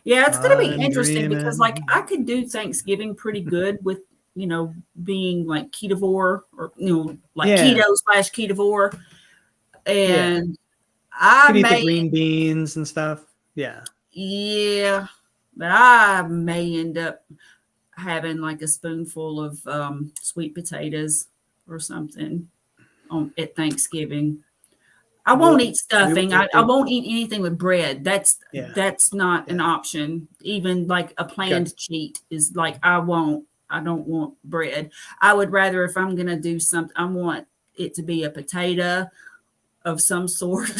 Yeah, it's going to be interesting because like I could do Thanksgiving pretty good with, being like ketovore or, like keto/ketovore. And I could eat may the green beans and stuff. Yeah. Yeah. But I may end up having like a spoonful of sweet potatoes or something at Thanksgiving. I won't eat stuffing. I we won't eat anything with bread. yeah, That's not an yeah. option. Even like a Got, planned cheat is like I won't. I don't want bread. I would rather, if I'm gonna do something, I want it to be a potato of some sort.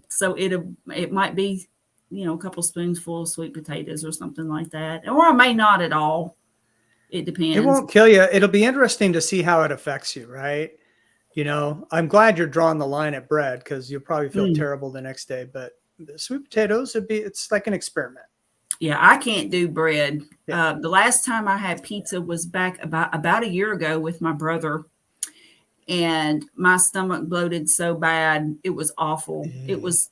So it might be, a couple spoonfuls of sweet potatoes or something like that, or I may not at all. It it depends. won't kill you. It'll be interesting to see how it affects you, right? I'm glad you're drawing the line at bread because you'll probably feel Mm. terrible the next day. But the sweet potatoes, it's like an experiment. Yeah, I can't do bread. Yeah. The last time I had pizza was back about a year ago with my brother, and my stomach bloated so bad it was awful. It was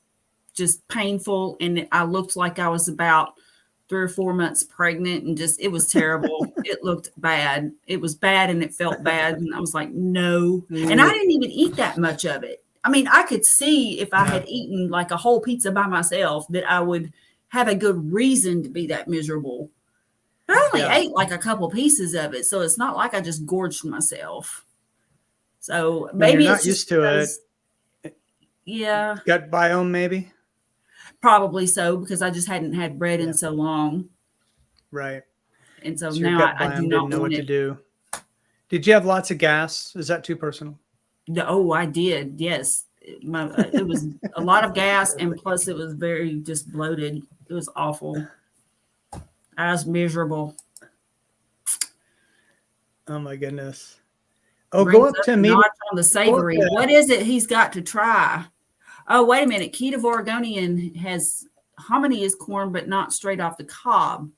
just painful, and I looked like I was about 3 or 4 months pregnant, and just it was terrible. It looked bad. It was bad, and it felt bad, and I was like, no. And I didn't even eat that much of it. I mean, I could see if I had eaten like a whole pizza by myself that I would have a good reason to be that miserable. But I only ate like a couple pieces of it, so it's not like I just gorged myself. So When you're maybe not it's just used to because, it, yeah, gut biome maybe. probably so, because I just hadn't had bread in Yeah. so long. Right. And so So your now gut I do biome not didn't know want what to it. do. Did you have lots of gas? Is that too personal? Oh, I did. Yes. It was a lot of gas, and plus it was very just bloated. It was awful. I was miserable. Oh my goodness. Oh, go Brings up up to the meeting. notch on the savory. What is it he's got to try? Oh, wait a minute. Keto Oregonian has hominy is corn, but not straight off the cob.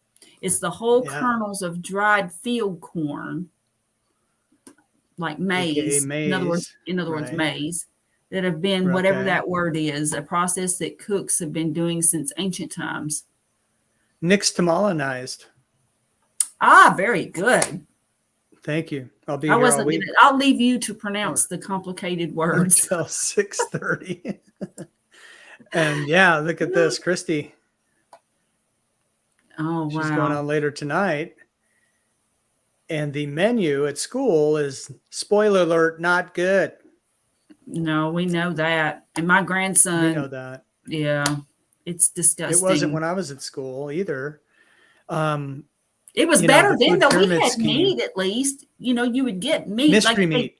It's the whole kernels of dried field corn, like AKA maize. maize. In other words, Right. maize that have been, whatever Okay. that word is, a process that cooks have been doing since ancient times. Nixtamalonized. Ah, very good. Thank you. I'll be I here all wasn't week gonna. I'll leave you to or, pronounce the complicated or words. till 6:30. And yeah, look at this, Christy. Oh She's going wow! on later tonight. And the menu at school is, spoiler alert, not good. No, we know that. And my We know grandson, that. yeah, it's It wasn't disgusting. when I was at school either. It was better The then, food though. We pyramid had scheme, meat at least. You would get meat like mystery meat.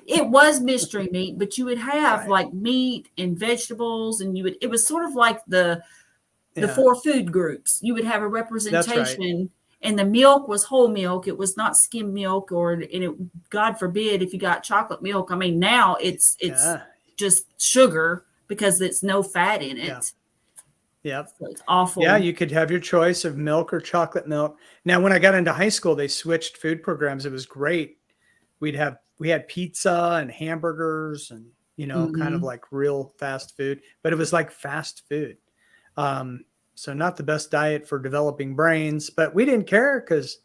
it was mystery meat, but you would have Right. like meat and vegetables, and it was sort of like the Yeah, 4 food groups. You would have a that's right. representation, and the milk was whole milk. It was not skim milk, God forbid if you got chocolate milk. I mean, now it's Yeah. just sugar because it's no fat in Yeah. it. Yep. So it's Yeah, awful. you could have your choice of milk or chocolate milk. Now, when I got into high school, they switched food programs. It was great. We had pizza and hamburgers and kind of Mhm. like real fast food, but it was like fast food. So not the best diet for developing brains, but we didn't care because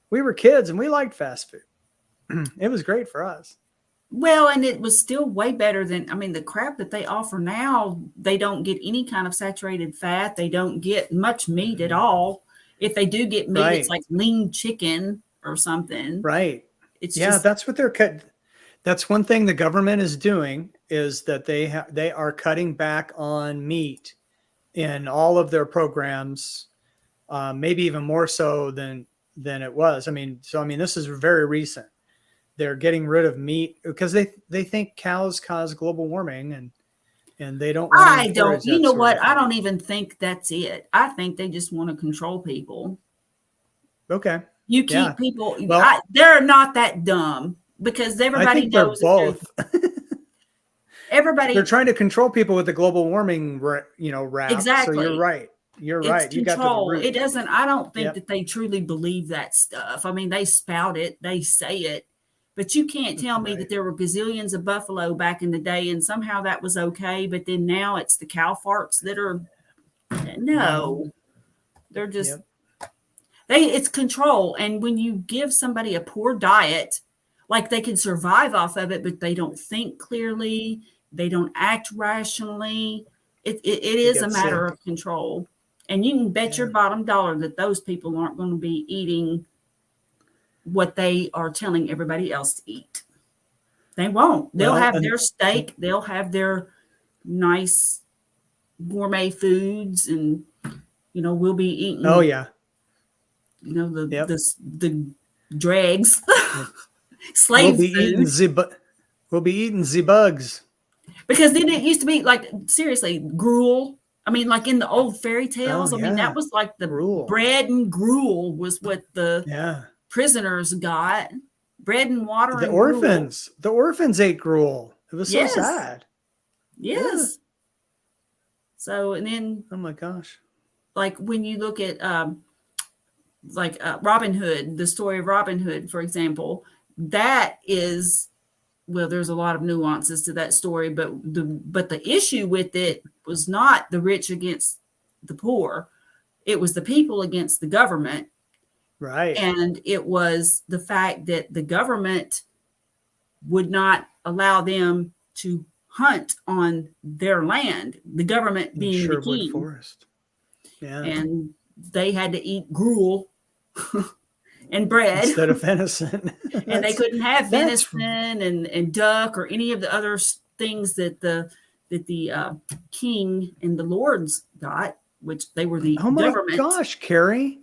we were kids and we liked fast food. It was great for us. Well, and it was still way better than, I mean, the crap that they offer now, they don't get any kind of saturated fat. They don't get much meat at all. If they do get meat, it's Right. like lean chicken or something. Right. It's Yeah, just, that's what they're cut. That's one thing the government is doing is that they are cutting back on meat in all of their programs, maybe even more so than it was. I mean, this is very recent. They're getting rid of meat because they think cows cause global warming and they don't want to I don't, encourage you that know sort what? of I thing. don't even think that's it. I think they just want to control people. Okay. You Yeah. keep people, Well, they're not that dumb because I everybody think they're knows that both. They're everybody, trying to control people with the global warming, rap. So you're exactly. right. You're It's right. You got to the control. root. I don't think Yep. that they truly believe that stuff. I mean, they spout it, they say it, but you can't tell me that Right. there were gazillions of buffalo back in the day and somehow that was okay. But then now it's the cow farts that are, Mhm. no, they're just, Yep. it's control. And when you give somebody a poor diet, like they can survive off of it, but they don't think clearly, they don't act rationally. It They is a get matter sick. of control. And you can bet your Yeah. bottom dollar that those people aren't going to be eating what they are telling everybody else to eat. They won't. They'll Well, have their steak. They'll have their nice gourmet foods, and we'll be eating. oh yeah, yep. The dregs, Yep. slave food. We'll be eating the bugs. Because then it used to be like, seriously, gruel. I mean, like in the old fairy tales. Oh, I mean, that was like the gruel. bread and gruel was what the prisoners got. Bread and water. The and orphans. Gruel. The orphans ate gruel. It was so sad. Yes. Yeah. So, and then, oh my gosh, like when you look at Robin Hood, the story of Robin Hood, for example, that is, well, there's a lot of nuances to that story, but the issue with it was not the rich against the poor. It was the people against the government. Right. And it was the fact that the government would not allow them to hunt on their land, the government being the king. Forest. Yeah. And they had to eat gruel and bread instead of venison. And they couldn't have venison and duck or any of the other things that the king and the lords got, which they were the government. Oh my gosh, Carrie.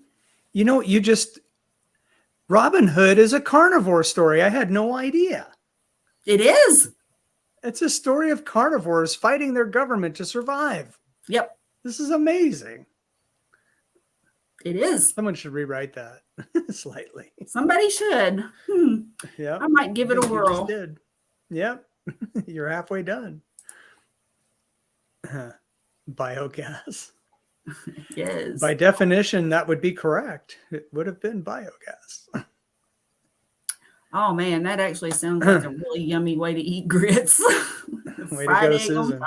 Robin Hood is a carnivore story. I had no idea. It is. It's a story of carnivores fighting their government to survive. Yep. This is amazing. It is. Someone should rewrite that slightly. Somebody should. Yeah. I might give it a whirl. You just did. Yep. You're halfway done. Biogas. Yes. By definition, that would be correct. It would have been biogas. Oh man, that actually sounds like a really yummy way to eat grits. Way to go, Susan.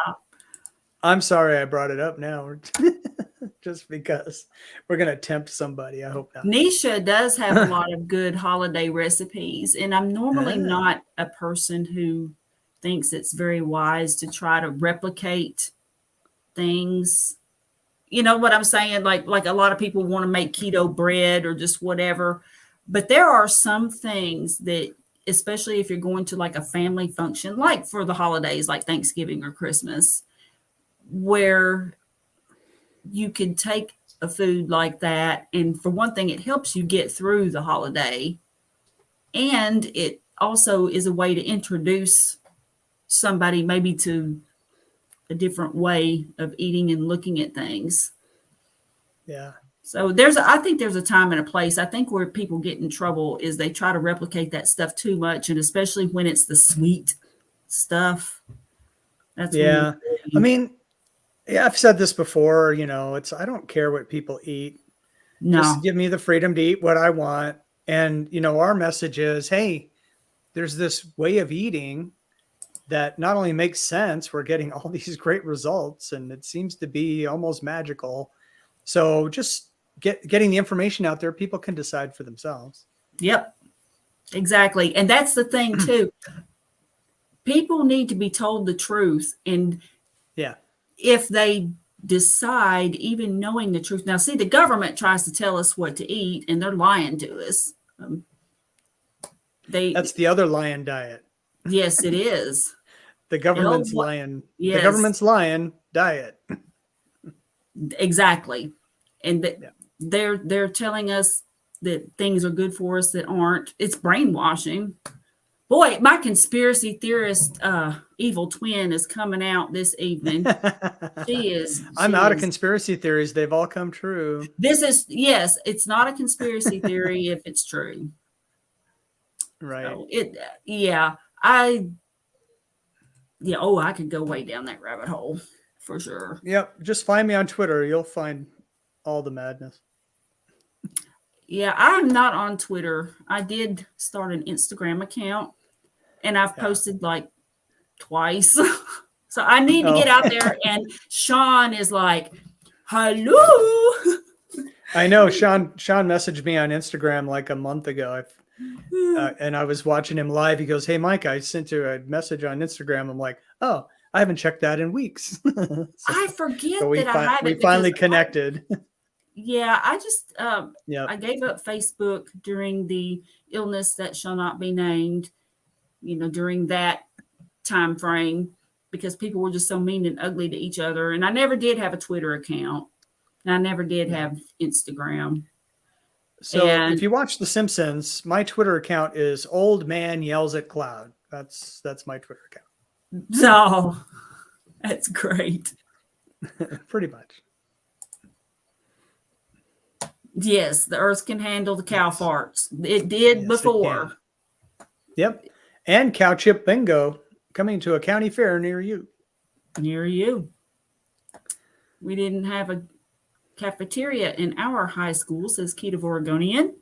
I'm sorry I brought it up now. Just because we're going to tempt somebody. I hope not. Nisha does have a lot of good holiday recipes. And I'm normally not a person who thinks it's very wise to try to replicate things. You know what I'm saying? Like a lot of people want to make keto bread or just whatever. But there are some things that, especially if you're going to like a family function, like for the holidays, like Thanksgiving or Christmas, where you can take a food like that. And for one thing, it helps you get through the holiday. And it also is a way to introduce somebody maybe to a different way of eating and looking at things. Yeah. So I think there's a time and a place. I think where people get in trouble is they try to replicate that stuff too much. And especially when it's the sweet stuff. That's I mean, yeah, I've said this before, I don't care what people eat. No. Just give me the freedom to eat what I want. And, our message is, hey, there's this way of eating that not only makes sense, we're getting all these great results, and it seems to be almost magical. So just getting the information out there, people can decide for themselves. Yep, exactly. And that's the thing too. People need to be told the truth. And if they decide, even knowing the truth. Now, see, the government tries to tell us what to eat, and they're lying to us. That's the other lion diet. Yes, it is. The government's lion. Yes. The government's lion diet. Exactly. And they're telling us that things are good for us that aren't. It's brainwashing. Boy, my conspiracy theorist evil twin is coming out this evening. I'm out of conspiracy theories. They've all come true. It's not a conspiracy theory if it's true. Right. So I could go way down that rabbit hole for sure. Yep. Just find me on Twitter. You'll find all the madness. Yeah, I'm not on Twitter. I did start an Instagram account, and I've posted like twice. So I need to get out there. And Sean is like, hello. I know Sean messaged me on Instagram like a month ago. And I was watching him live. He goes, "Hey, Mike, I sent you a message on Instagram." I'm like, "Oh, I haven't checked that in weeks." I forget that I haven't. We finally connected. I just I gave up Facebook during the illness that shall not be named. during that time frame, because people were just so mean and ugly to each other. And I never did have a Twitter account. And I never did have Instagram. So if And you watch The Simpsons, my Twitter account is Old Man Yells at Cloud. That's my Twitter account. so that's great. Pretty much. Yes, the earth can handle the cow farts. It did before. Yep. And Cow Chip Bingo coming to a county fair near you. Near you. We didn't have a cafeteria in our high school, says Keto Oregonian.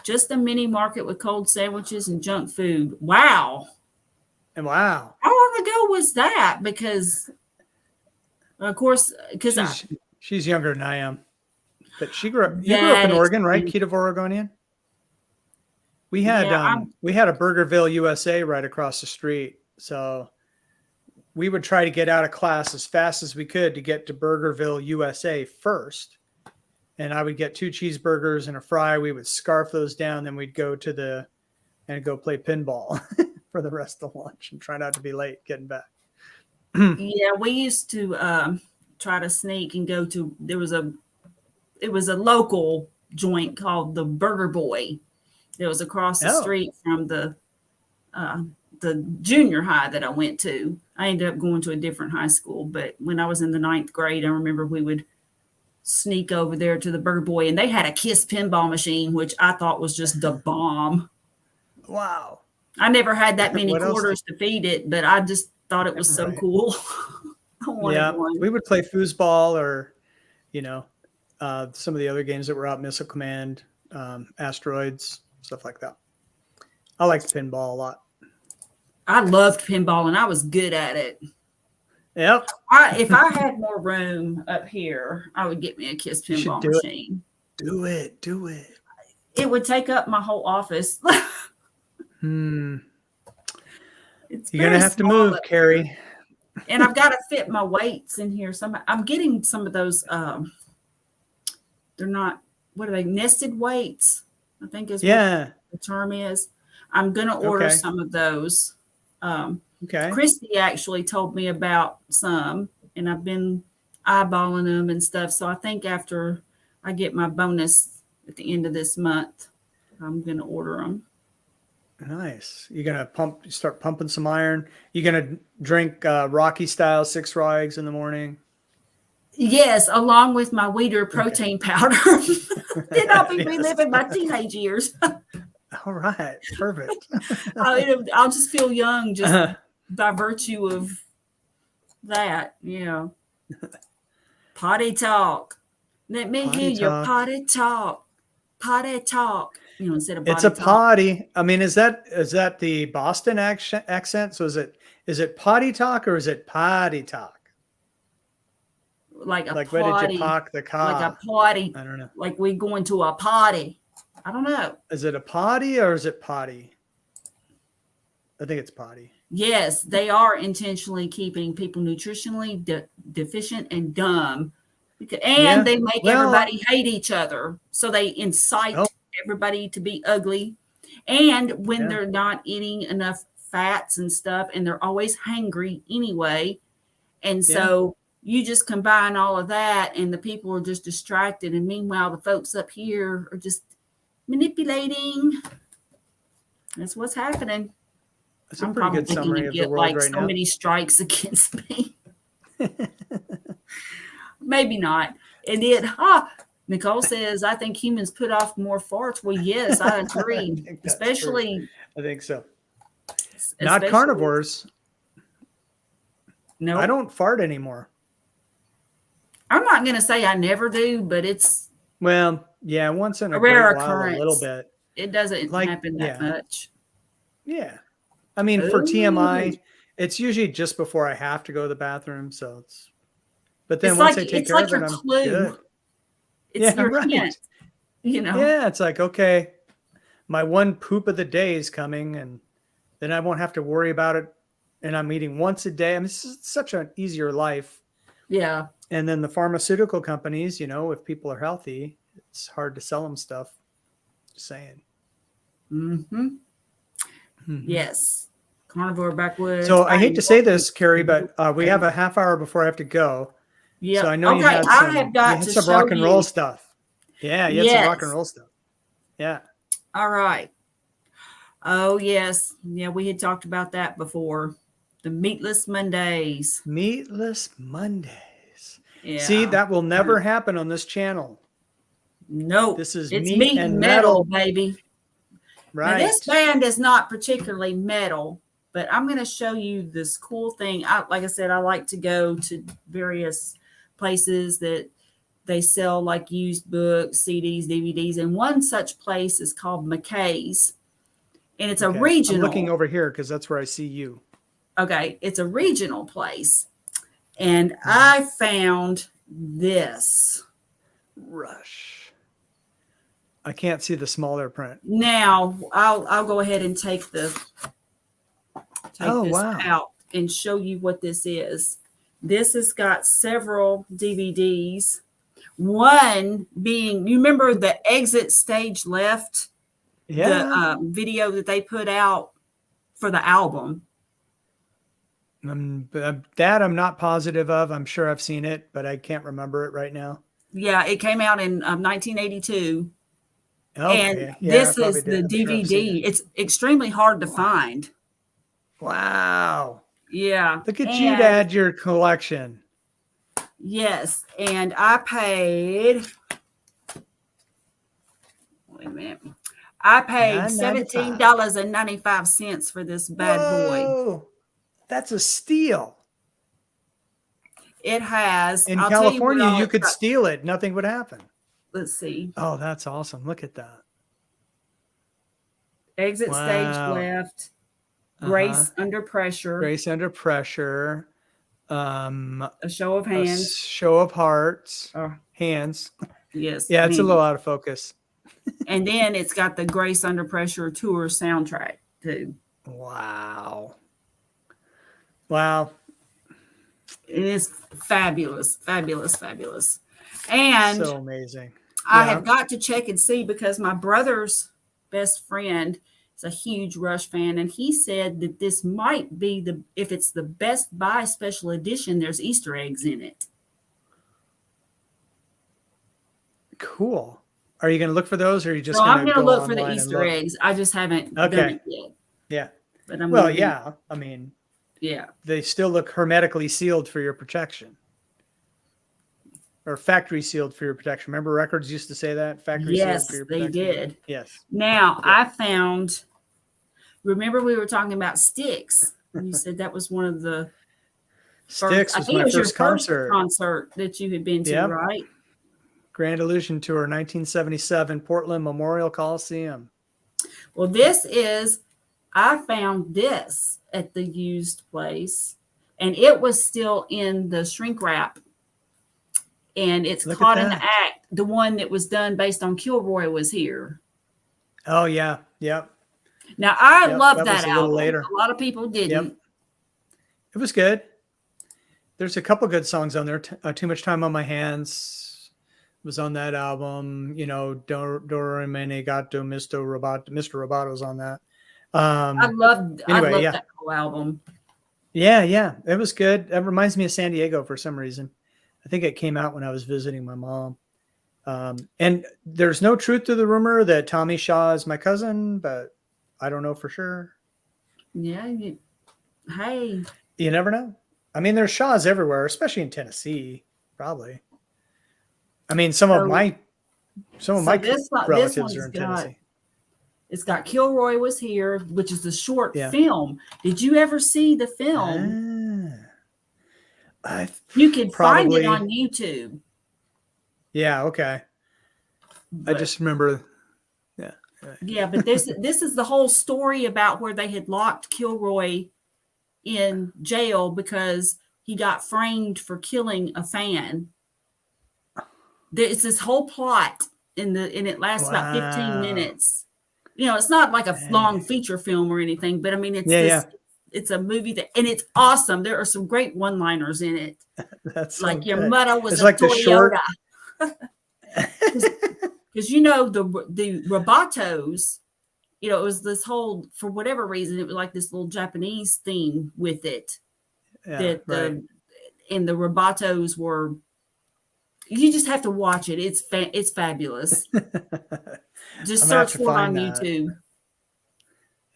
Just a mini market with cold sandwiches and junk food. Wow. And wow. How long ago was that? Because, of course, because she's younger than I am. But you grew up in Oregon, right? Keto Oregonian? We had a Burgerville USA right across the street. So we would try to get out of class as fast as we could to get to Burgerville USA first. And I would get 2 cheeseburgers and a fry. We would scarf those down. Then we'd go go play pinball for the rest of the lunch and try not to be late getting back. Yeah, we used to try to sneak and go to, it was a local joint called the Burger Boy. It was across the street from the junior high that I went to. I ended up going to a different high school, but when I was in the 9th grade, I remember we would sneak over there to the Burger Boy, and they had a Kiss pinball machine, which I thought was just the bomb. Wow. I never had that many quarters to feed it, but I just thought it was so cool. I wanted one. We would play foosball or, some of the other games that were out, Missile Command, Asteroids, stuff like that. I liked pinball a lot. I loved pinball, and I was good at it. Yep. If I had more room up here, I would get me a Kiss pinball machine. Do it. It would take up my whole office. You're going to have to move, Carrie. And I've got to fit my weights in here. I'm getting some of those. They're not, what are they? Nested weights, I think is what the term is. I'm going to order some of those. Christy actually told me about some, and I've been eyeballing them and stuff. So I think after I get my bonus at the end of this month, I'm going to order them. Nice. You're going to start pumping some iron. You're going to drink Rocky style 6 raw eggs in the morning. Yes, along with my Weider protein powder. Then I'll be reliving my teenage years. All right. Perfect. I'll just feel young just by virtue of that. Potty talk. Let me hear your potty talk. Potty talk. Instead of it's a potty. I mean, is that the Boston accent? So is it potty talk or is it potty talk? Like where did you park the car? Like a party. I don't know. Like we going to a party. I don't know. Is it a potty or is it potty? I think it's potty. Yes, they are intentionally keeping people nutritionally deficient and dumb. And they make everybody hate each other. So they incite everybody to be ugly. And when they're not eating enough fats and stuff, and they're always hangry anyway. And so you just combine all of that, and the people are just distracted. And meanwhile, the folks up here are just manipulating. That's what's happening. That's a pretty good summary of the world right now. So many strikes against me. Maybe not. And it, Nicole says, I think humans put off more farts. Well, yes, I agree. I think so. Not carnivores. No, I don't fart anymore. I'm not going to say I never do, but it's once in a rare great occurrence. While, a little bit. It doesn't happen that much. Yeah. I mean, for TMI, it's usually just before I have to go to the bathroom. So but then once I take care of it, I'm good. It's your hint, Yeah, it's like, okay, my one poop of the day is coming, and then I won't have to worry about it. And I'm eating once a day. I mean, it's such an easier life. Yeah. And then the pharmaceutical companies, if people are healthy, it's hard to sell them stuff. Just saying. Mm-hmm. Yes. Carnivore Backwoods. So I hate to say this, Carrie, but we have a half hour before I have to go. Yeah. So I know Okay, I have got to show rock and roll you. stuff. Yeah, you had some rock and Yes. roll stuff. Yeah. All right. Oh, yes. Yeah, we had talked about that before. The Meatless Mondays. Meatless Mondays. Yeah. See, that will never happen on this channel. No, This is it's meat and metal, baby. right? Now, this band is not particularly metal, but I'm going to show you this cool thing. Like I said, I like to go to various places that they sell like used books, CDs, DVDs, and one such place is called McKay's, and it's a regional. I'm looking over here because that's where I see you. Okay, it's a regional place, and I found this. Rush. I can't see the smaller print. Now I'll go ahead and take this out and show you what this is. This has got several DVDs. One being, you remember the Exit Stage Left, the video that they put out for the album. That I'm not positive of. I'm sure I've seen it, but I can't remember it right now. Yeah, it came out in 1982. Okay. And this is the DVD. It's extremely hard to find. Wow. Yeah. Look at you to add your collection. Yes. And I paid, wait a minute. I paid $17.95 for this bad boy. That's a steal. It has. In California, you could steal it. Nothing would happen. Let's see. Oh, that's awesome. Look at that. Exit Stage Left. Grace Under Pressure. Grace Under Pressure. A Show of Hands. Show of Hearts. Hands. Yes. Yeah, it's a little out of focus. And then it's got the Grace Under Pressure tour soundtrack too. Wow. Wow. It is fabulous, fabulous, fabulous. And so amazing. I have got to check and see because my brother's best friend is a huge Rush fan, and he said that this might be if it's the Best Buy special edition, there's Easter eggs in it. Cool. Are you going to look for those, or are you just I'm going to look for the Easter eggs? I just haven't done it yet. Yeah. But I mean, yeah, they still look hermetically sealed for your protection, or factory sealed for your protection. Remember, records used to say that factory sealed for your protection. They did. Yes. Now I found. Remember, we were talking about Styx. You said that was one of the Styx was my first concert that you had been to, right? Grand Illusion Tour, 1977, Portland Memorial Coliseum. Well, I found this at the used place, and it was still in the shrink wrap, and it's Caught in the Act. The one that was done based on Kilroy was here. Oh, yeah. Yep. Now, I love that album. Later. A lot of people didn't. Yep. It was good. There's a couple good songs on there. Too Much Time on My Hands was on that album. You know, Do Re Mi Gato, Mr. Robato's on that. I love that whole album. Yeah. It was good. It reminds me of San Diego for some reason. I think it came out when I was visiting my mom. And there's no truth to the rumor that Tommy Shaw is my cousin, but I don't know for sure. Yeah. Hey. You never know. I mean, there's Shaws everywhere, especially in Tennessee, probably. I mean, some of my relatives are in Tennessee. It's got Kilroy Was Here, which is the short film. Did you ever see the film? You can find it on YouTube. Yeah, okay. I just remember. Yeah, but this is the whole story about where they had locked Kilroy in jail because he got framed for killing a fan. It's this whole plot and it lasts about 15 minutes. You know, it's not like a long feature film or anything, but I mean, it's a movie and it's awesome. There are some great one-liners in it. That's like so your good. motto was it's a like Toyota. Because you know the Robatos it was this whole, for whatever reason, it was like this little Japanese theme with it, Yeah, that right. and the rubatos were, you just have to watch it. It's fabulous. I'm Just gonna have search to for it on find that. YouTube.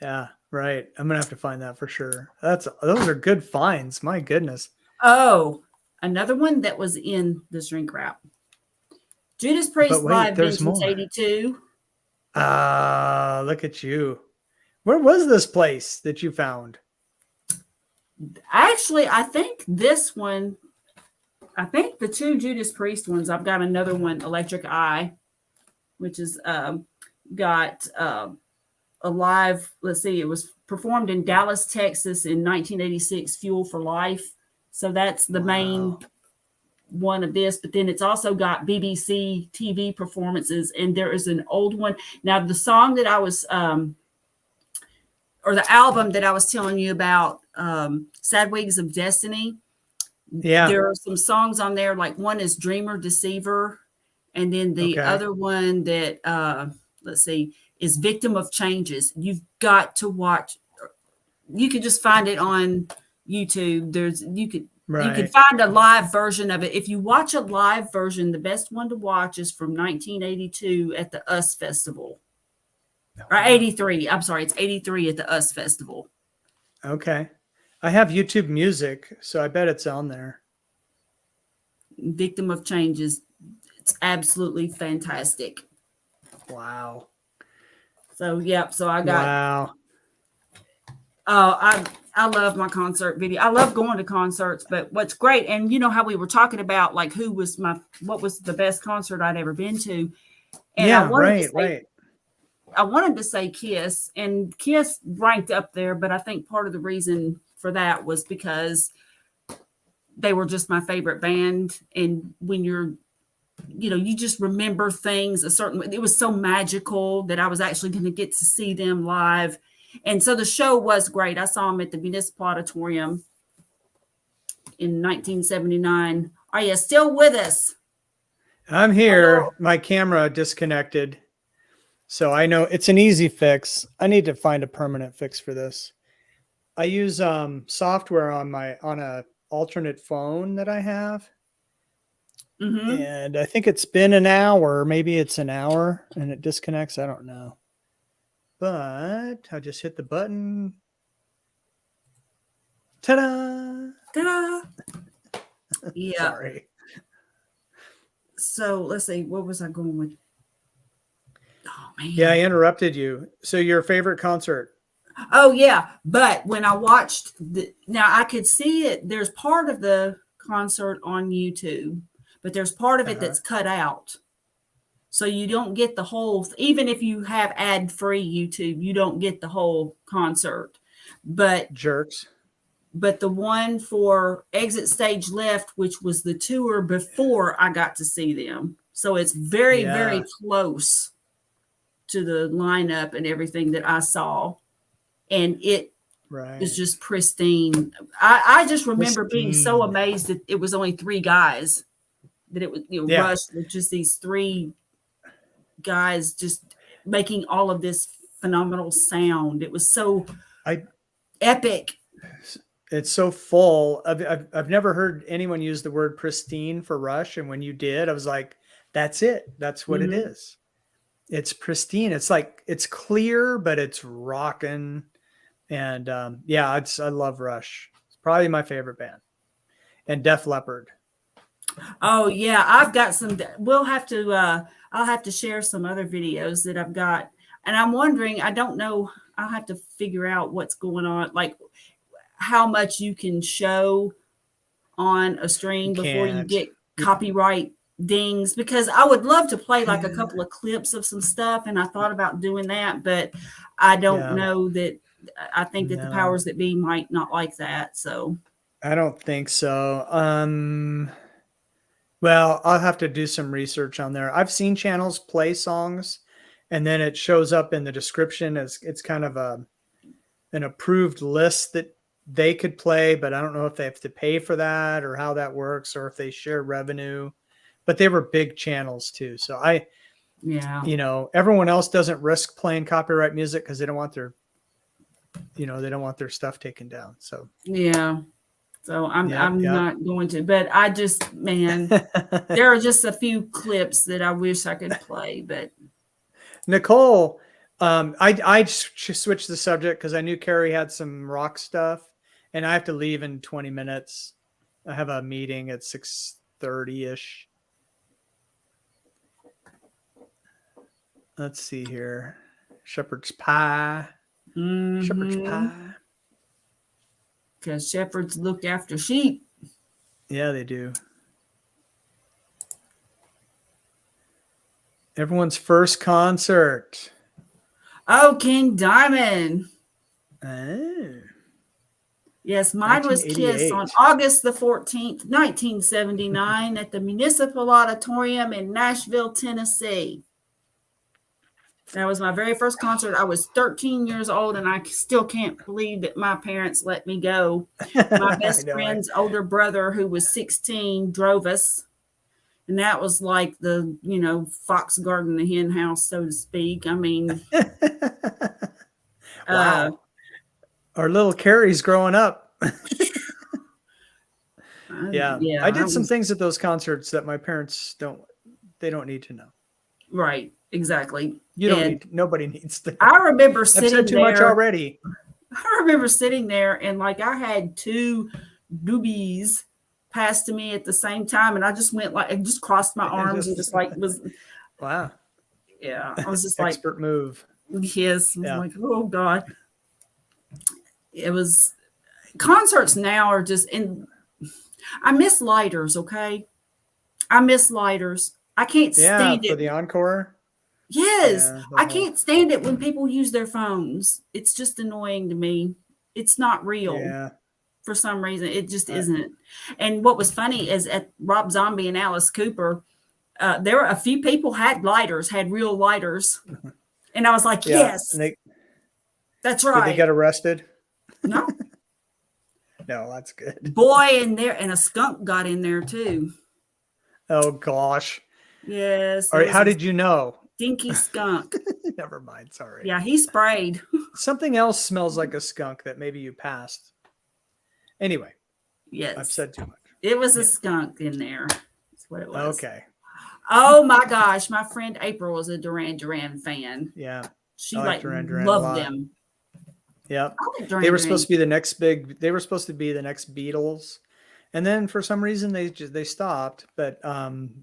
Yeah, right. I'm gonna have to find that for sure. Those are good finds. My goodness. Oh, another one that was in the shrink wrap. Judas But Priest wait, live there's Vengeance more. 82. Ah, look at you. Where was this place that you found? Actually, I think this one, I think the two Judas Priest ones, I've got another one, Electric Eye, which is got a live, let's see, it was performed in Dallas, Texas in 1986, Fuel for Life. So that's the main Wow. one of this, but then it's also got BBC TV performances, and there is an old one. Now, the song that I was, or the album that I was telling you about, Sad Wings of Destiny, Yeah. there are some songs on there, like one is Dreamer Deceiver, and then the Okay. other one that, let's see, is Victim of Changes. You've got to watch. You could just find it on YouTube. You could Right. find a live version of it. If you watch a live version, the best one to watch is from 1982 at the US Festival. Or 83. I'm sorry, it's 83 at the US Festival. Okay. I have YouTube Music, so I bet it's on there. Victim of Changes. It's absolutely fantastic. Wow. So, yep. So I got, Wow. I love my concert video. I love going to concerts, but what's great, and you know how we were talking about like what was the best concert I'd ever been to. And Yeah, right, right. I wanted to say Kiss, and Kiss ranked up there, but I think part of the reason for that was because they were just my favorite band. And when you just remember things a certain way. It was so magical that I was actually going to get to see them live. And so the show was great. I saw them at the Municipal Auditorium in 1979. Are you still with us? I'm here. My camera disconnected. So I know it's an easy fix. I need to find a permanent fix for this. I use software on a alternate phone that I have. Mm-hmm. And I think it's been an hour, maybe it's an hour and it disconnects. I don't know. But I just hit the button. Ta-da! Ta-da! Yeah. Sorry. So let's see. What was I going with? Oh man. Yeah, I interrupted you. So your favorite concert? Oh yeah. But when I watched now I could see it. There's part of the concert on YouTube, but there's part of it that's cut out. So you don't get the whole, even if you have ad-free YouTube, you don't get the whole concert. But Jerks. But the one for Exit Stage Left, which was the tour before I got to see them. So it's very, very close to the lineup and everything that I saw. And it was just pristine. I just remember being so amazed that it was only three guys, that it was, Rush with just these three guys just making all of this phenomenal sound. It was so epic. It's so full. I've never heard anyone use the word pristine for Rush, and when you did, I was like, "That's it. That's what it is. It's pristine. It's like it's clear, but it's rocking." And I love Rush. It's probably my favorite band, and Def Leppard. Oh yeah, I've got some. We'll have to. I'll have to share some other videos that I've got, and I'm wondering. I don't know. I'll have to figure out what's going on, like how much you can show on a stream before you get copyright dings, because I would love to play like a couple of clips of some stuff, and I thought about doing that, but I don't know that. I think that the powers that be might not like that. So I don't think so. Well, I'll have to do some research on there. I've seen channels play songs and then it shows up in the description as it's kind of an approved list that they could play, but I don't know if they have to pay for that or how that works or if they share revenue. But they were big channels too. So Yeah. Everyone else doesn't risk playing copyright music because they don't want their stuff taken down. So Yeah. So yep, I'm yep. not going to, but I just, man, there are just a few clips that I wish I could play, but Nicole, I switched the subject because I knew Carrie had some rock stuff, and I have to leave in 20 minutes. I have a meeting at 6:30 ish. Let's see here. Shepherd's pie. Shepherd's pie. because shepherds look after sheep. Yeah, they do. Everyone's first concert. Oh, King Diamond. Oh. Yes, mine was Kiss on 1988. August the 14th, 1979 at the Municipal Auditorium in Nashville, Tennessee. That was my very first concert. I was 13 years old, and I still can't believe that my parents let me go. My best friend's older brother, who was 16, drove us. And that was like the, fox garden, the hen house, so to speak. I mean, wow. Our little Carrie's growing up. Yeah. I did some things at those concerts that my parents don't need to know. Right. Exactly. Nobody needs to know. I remember sitting there. I've said too much already. I remember sitting there and like I had two doobies passed to me at the same time. And I just went I just crossed my arms and just was. Wow. Yeah. I was just expert move. Yes. I was like, oh God. It was concerts now are just I miss lighters. Okay. I miss lighters. I can't stand it. For the encore. Yes. I can't stand it when people use their phones. It's just annoying to me. It's not real. Yeah. For some reason, it just isn't. And what was funny is at Rob Zombie and Alice Cooper, there were a few people had real lighters. And I was like, yes, that's right. Did they get arrested? No. No, that's good. Boy in there, and a skunk got in there too. Oh, gosh. Yes. All right, how did you know? Stinky skunk. Never mind, sorry. Yeah, he sprayed. Something else smells like a skunk that maybe you passed. Anyway. Yes. I've said too much. It was a skunk in there. That's what it was. Okay. Oh my gosh. My friend April was a Duran Duran fan. Yeah. She loved them. Yep. They were supposed to be the next Beatles. And then for some reason they stopped, but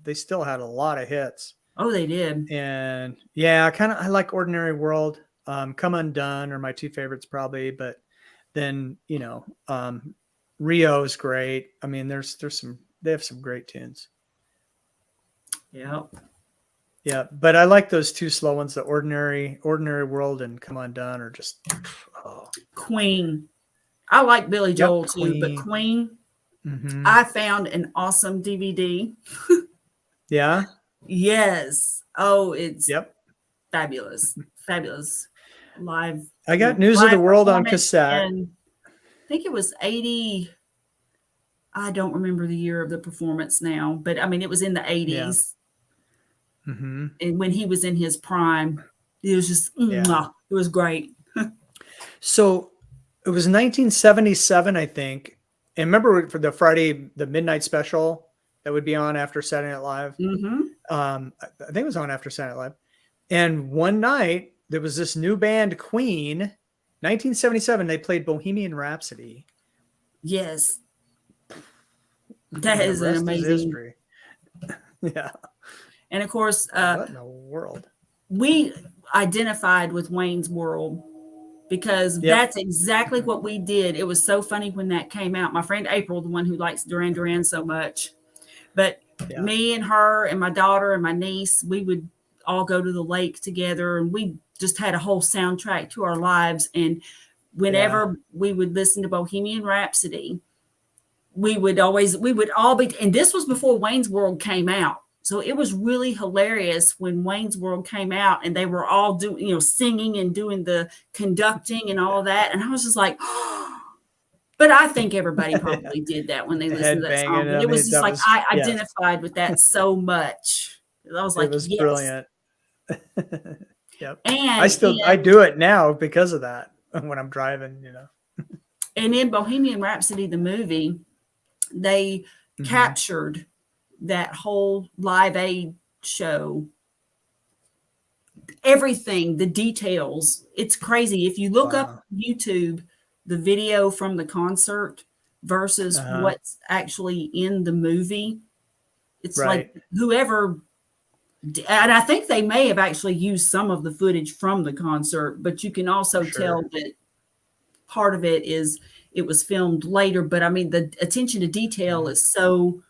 they still had a lot of hits. Oh, they did. And yeah, I like Ordinary World. Come Undone are my two favorites probably, but then, Rio is great. I mean, they have some great tunes. Yep. Yeah, but I like those two slow ones, the Ordinary World and Come Undone are just Queen. I like Billy Joel too, but Queen, I found an awesome DVD. Yeah. Yes. Oh, it's fabulous. Fabulous. Live. I got News of the World on cassette. And I think it was 80. I don't remember the year of the performance now, but I mean, it was in the 80s. Yeah. Mm-hmm. And when he was in his prime, it was just, it was great. So it was 1977, I think. And remember for the midnight special that would be on after Saturday Night Live? Mm-hmm. I think it was on after Saturday Night Live. And one night there was this new band, Queen. 1977, they played Bohemian Rhapsody. Yes. That is an amazing history. Yeah. And of course, what in the world? We identified with Wayne's World because that's exactly what we did. It was so funny when that came out. My friend April, the one who likes Duran Duran so much, but me and her and my daughter and my niece, we would all go to the lake together, and we just had a whole soundtrack to our lives. And whenever we would listen to Bohemian Rhapsody, we would all be, and this was before Wayne's World came out. So it was really hilarious when Wayne's World came out and they were all doing, singing and doing the conducting and all that. And I was just like, but I think everybody probably did that when they listened to that song. But it was just I identified with that so much. I was like, it was brilliant. Yep. And I do it now because of that when I'm driving, you know. and in Bohemian Rhapsody, the movie, they Mhm. captured that whole Live Aid show, everything, the details. It's crazy. If you look up Wow. YouTube, the video from the concert versus Uh-huh. what's actually in the movie, it's like Right. whoever, and I think they may have actually used some of the footage from the concert, but you can For also tell sure. that part of it is it was filmed later. But I mean, the attention to detail Mhm. is so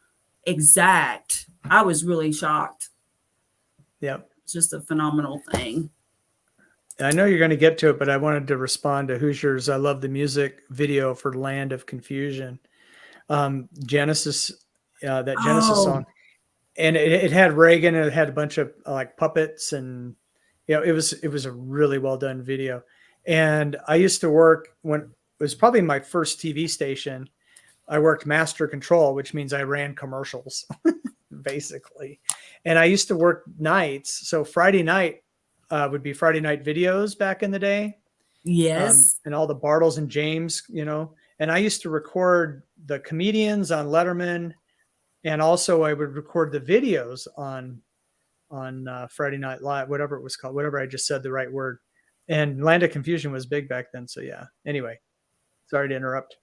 exact. I was really shocked. Yep. It's just a phenomenal thing. I know you're going to get to it, but I wanted to respond to Hoosiers. I love the music video for Land of Confusion. Genesis, that Genesis Oh, song. And it had Reagan, and it had a bunch of like puppets, and it was a really well done video. And I used to work when it was probably my first TV station. I worked master control, which means I ran commercials basically. And I used to work nights. So Friday night would be Friday night videos back in the day, yes. and all the Bartles and James, And I used to record the comedians on Letterman, and also I would record the videos on Friday Night Live, whatever it was called, whatever I just said the right word. And Land of Confusion was big back then. So yeah. Anyway, sorry to interrupt.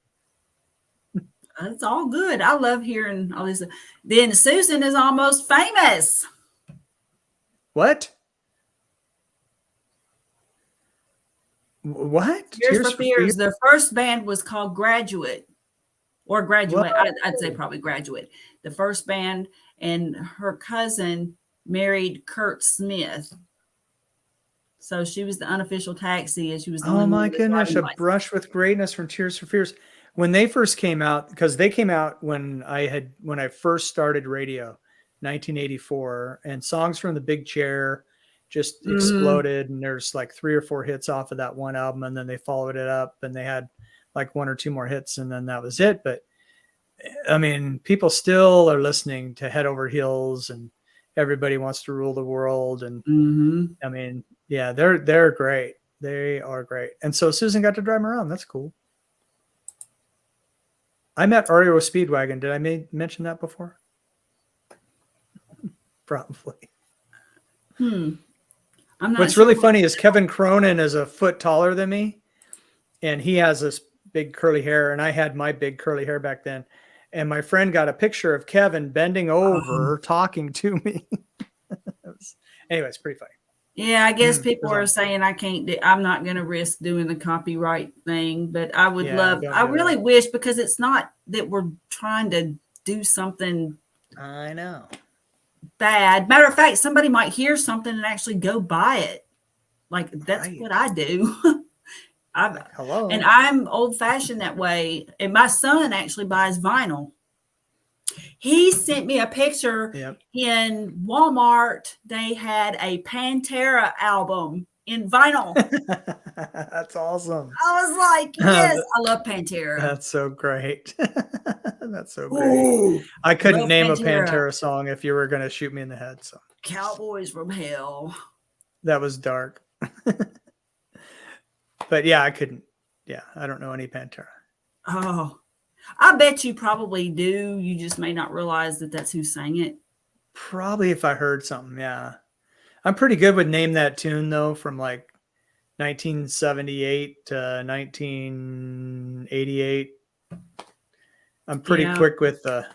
It's all good. I love hearing all this. Then Susan is almost famous. What? What? Tears for Tears for Fears? Fears. Their first band was called Graduate or What? Graduate. I'd say probably Graduate. The first band, and her cousin married Kurt Smith. So she was the unofficial taxi, and she was the only Oh one my with a goodness, driving A license. Brush with Greatness from Tears for Fears. When they first came out, because they came out when I first started radio, 1984, and Songs from the Big Chair just Mm-hmm. exploded, and there's like 3 or 4 hits off of that one album, and then they followed it up, and they had like 1 or 2 more hits, and then that was it. But I mean, people still are listening to Head Over Heels and Everybody Wants to Rule the World, and Mm-hmm. I mean, yeah, they're great. They are great. And so Susan got to drive them around. That's cool. I met REO Speedwagon. Did I mention that before? Probably. I'm not What's sure really what. funny is Kevin Cronin is a foot taller than me, and he has this big curly hair, and I had my big curly hair back then. And my friend got a picture of Kevin bending Oh. over, talking to me. Anyway, it's pretty funny. Yeah, I guess It people was are on. saying I can't do, I'm not going to risk doing the copyright thing, but I would Yeah, love, don't I do really it. wish, because it's not that we're trying to do something I know. bad. Matter of fact, somebody might hear something and actually go buy it. Like that's Right. what I do. Like, And hello. I'm old fashioned that way. And my son actually buys vinyl. He sent me a picture Yep. in Walmart. They had a Pantera album in vinyl. That's awesome. I was like, yes, I love Pantera. That's so great. That's so great. Ooh, I couldn't love name a Pantera. Pantera song if you were going to shoot me in the head. So Cowboys from Hell. that was dark. But yeah, I couldn't. Yeah, I don't know any Pantera. Oh, I bet you probably do. You just may not realize that that's who sang it. Probably if I heard something. Yeah. I'm pretty good with Name That Tune, though, from like 1978 to 1988. I'm pretty Yeah. quick with the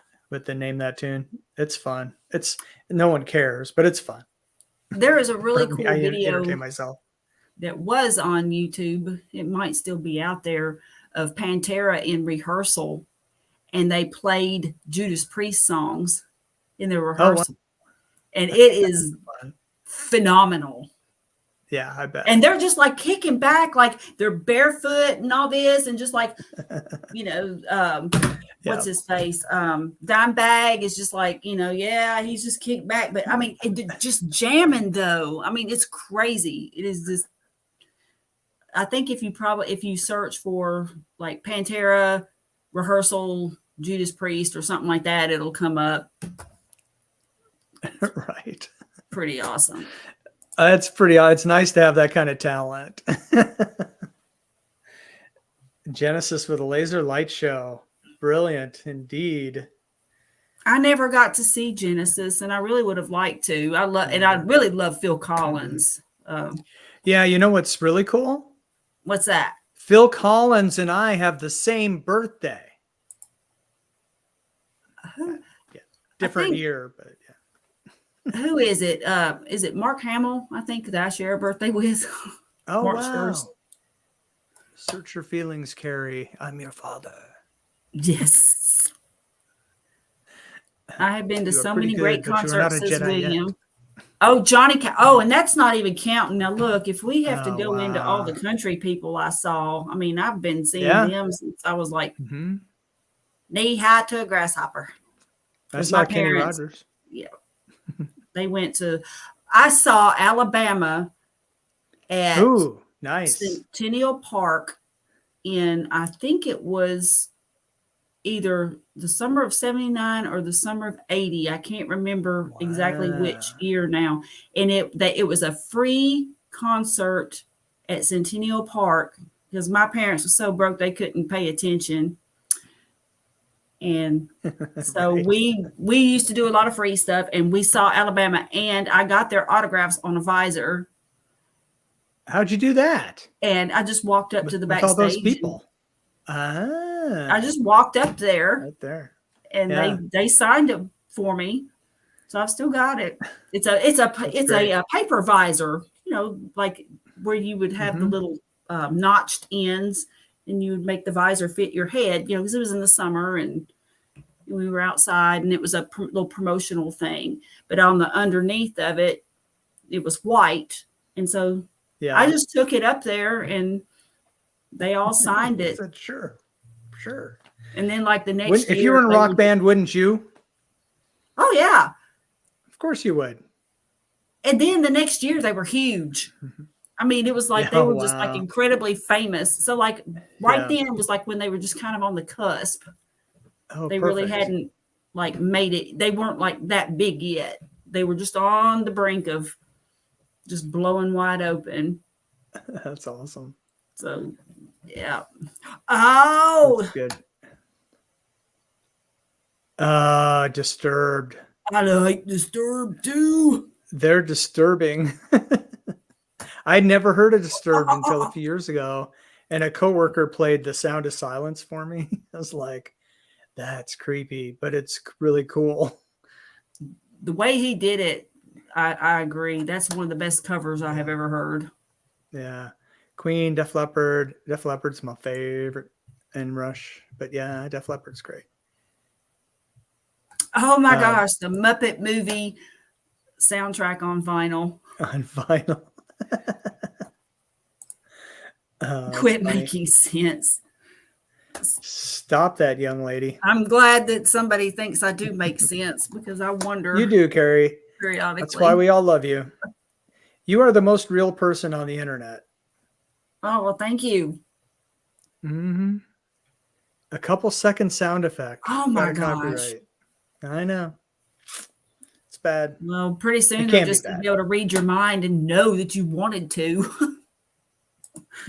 Name That Tune. It's fun. It's no one cares, but it's fun. There is a really For me, cool I entertain video myself. that was on YouTube. It might still be out there, of Pantera in rehearsal, and they played Judas Priest songs in their Oh, wow. rehearsal. And it is Fun. phenomenal. Yeah, I bet. And they're just like kicking back, like they're barefoot and all this, and just like, what's Yeah. his face? Dimebag is just like, yeah, he's just kicked back. But I mean, just jamming though. I mean, it's crazy. It is just, I think if you search for like Pantera rehearsal Judas Priest or something like that, it'll come up. Right. Pretty awesome. It's pretty. It's nice to have that kind of talent. Genesis with a laser light show. Brilliant indeed. I never got to see Genesis, and I really would have liked to. I really love Phil Collins. Yeah, you know what's really cool? What's that? Phil Collins and I have the same birthday. Yeah, different year, but yeah. Who is it? Is it Mark Hamill? I think that I share a birthday with. Oh, March wow. 1st. Search your feelings, Carrie. I'm your father. Yes. I have been to You are so pretty many good, great but you are not a concerts, says Jedi yet. William. Oh, Johnny. Oh, and that's not even counting. Now, look, if we have to Oh, go into all wow. the country people I saw, I mean, I've been seeing Yeah. them since I was like Mm-hmm. knee high to a grasshopper. I With saw my Kenny parents. Rogers. Yeah. They went to, I saw Alabama at Ooh, nice. Centennial Park in, I think it was either the summer of 79 or the summer of 80. I can't remember exactly which year now. And it was a free concert at Centennial Park because my parents were so broke they couldn't pay attention. And so Right. we used to do a lot of free stuff, and we saw Alabama, and I got their autographs on a visor. How'd you do that? And I just walked up to the With all those backstage. people. I just walked up there, right there. and Yeah. they signed it for me. So I've still got it. It's a paper visor, you know, like where you would have the little notched ends, and you would make the visor fit your head, you know, because it was in the summer and we were outside, and it was a little promotional thing. But on the underneath of it, it was white, and so Yeah. I just took it up there, and they all signed it. Said, sure. And then, like the next year, if you were in a rock band, wouldn't you? Oh yeah, of course you would. And then the next year, they were huge. I mean, it was like they were just like incredibly famous. So like right then was like when they were just kind of on the cusp. Oh, they really hadn't like made it. They weren't like that big yet. They were just on the brink of just blowing wide open. That's awesome. So, yeah. Oh, that's good. Disturbed. I like Disturbed too. They're disturbing. I'd never heard of Disturbed until a few years ago, and a coworker played The Sound of Silence for me. I was like, that's creepy, but it's really cool. The way he did it, I agree. That's one of the best covers I have ever heard. Yeah. Queen, Def Leppard. Def Leppard's my favorite, and Rush. But yeah, Def Leppard's great. Oh my gosh, the Muppet movie soundtrack on vinyl. On vinyl. Quit making sense. Stop that, young lady. I'm glad that somebody thinks I do make sense, because I wonder. You do, Carrie. Periodically. That's why we all love you. You are the most real person on the internet. Oh, well, thank you. Mm-hmm. A couple second sound effect. Oh my gosh. Copyright. I know. It's bad. Well, pretty soon they're just going to be able to read your mind and know that you wanted to.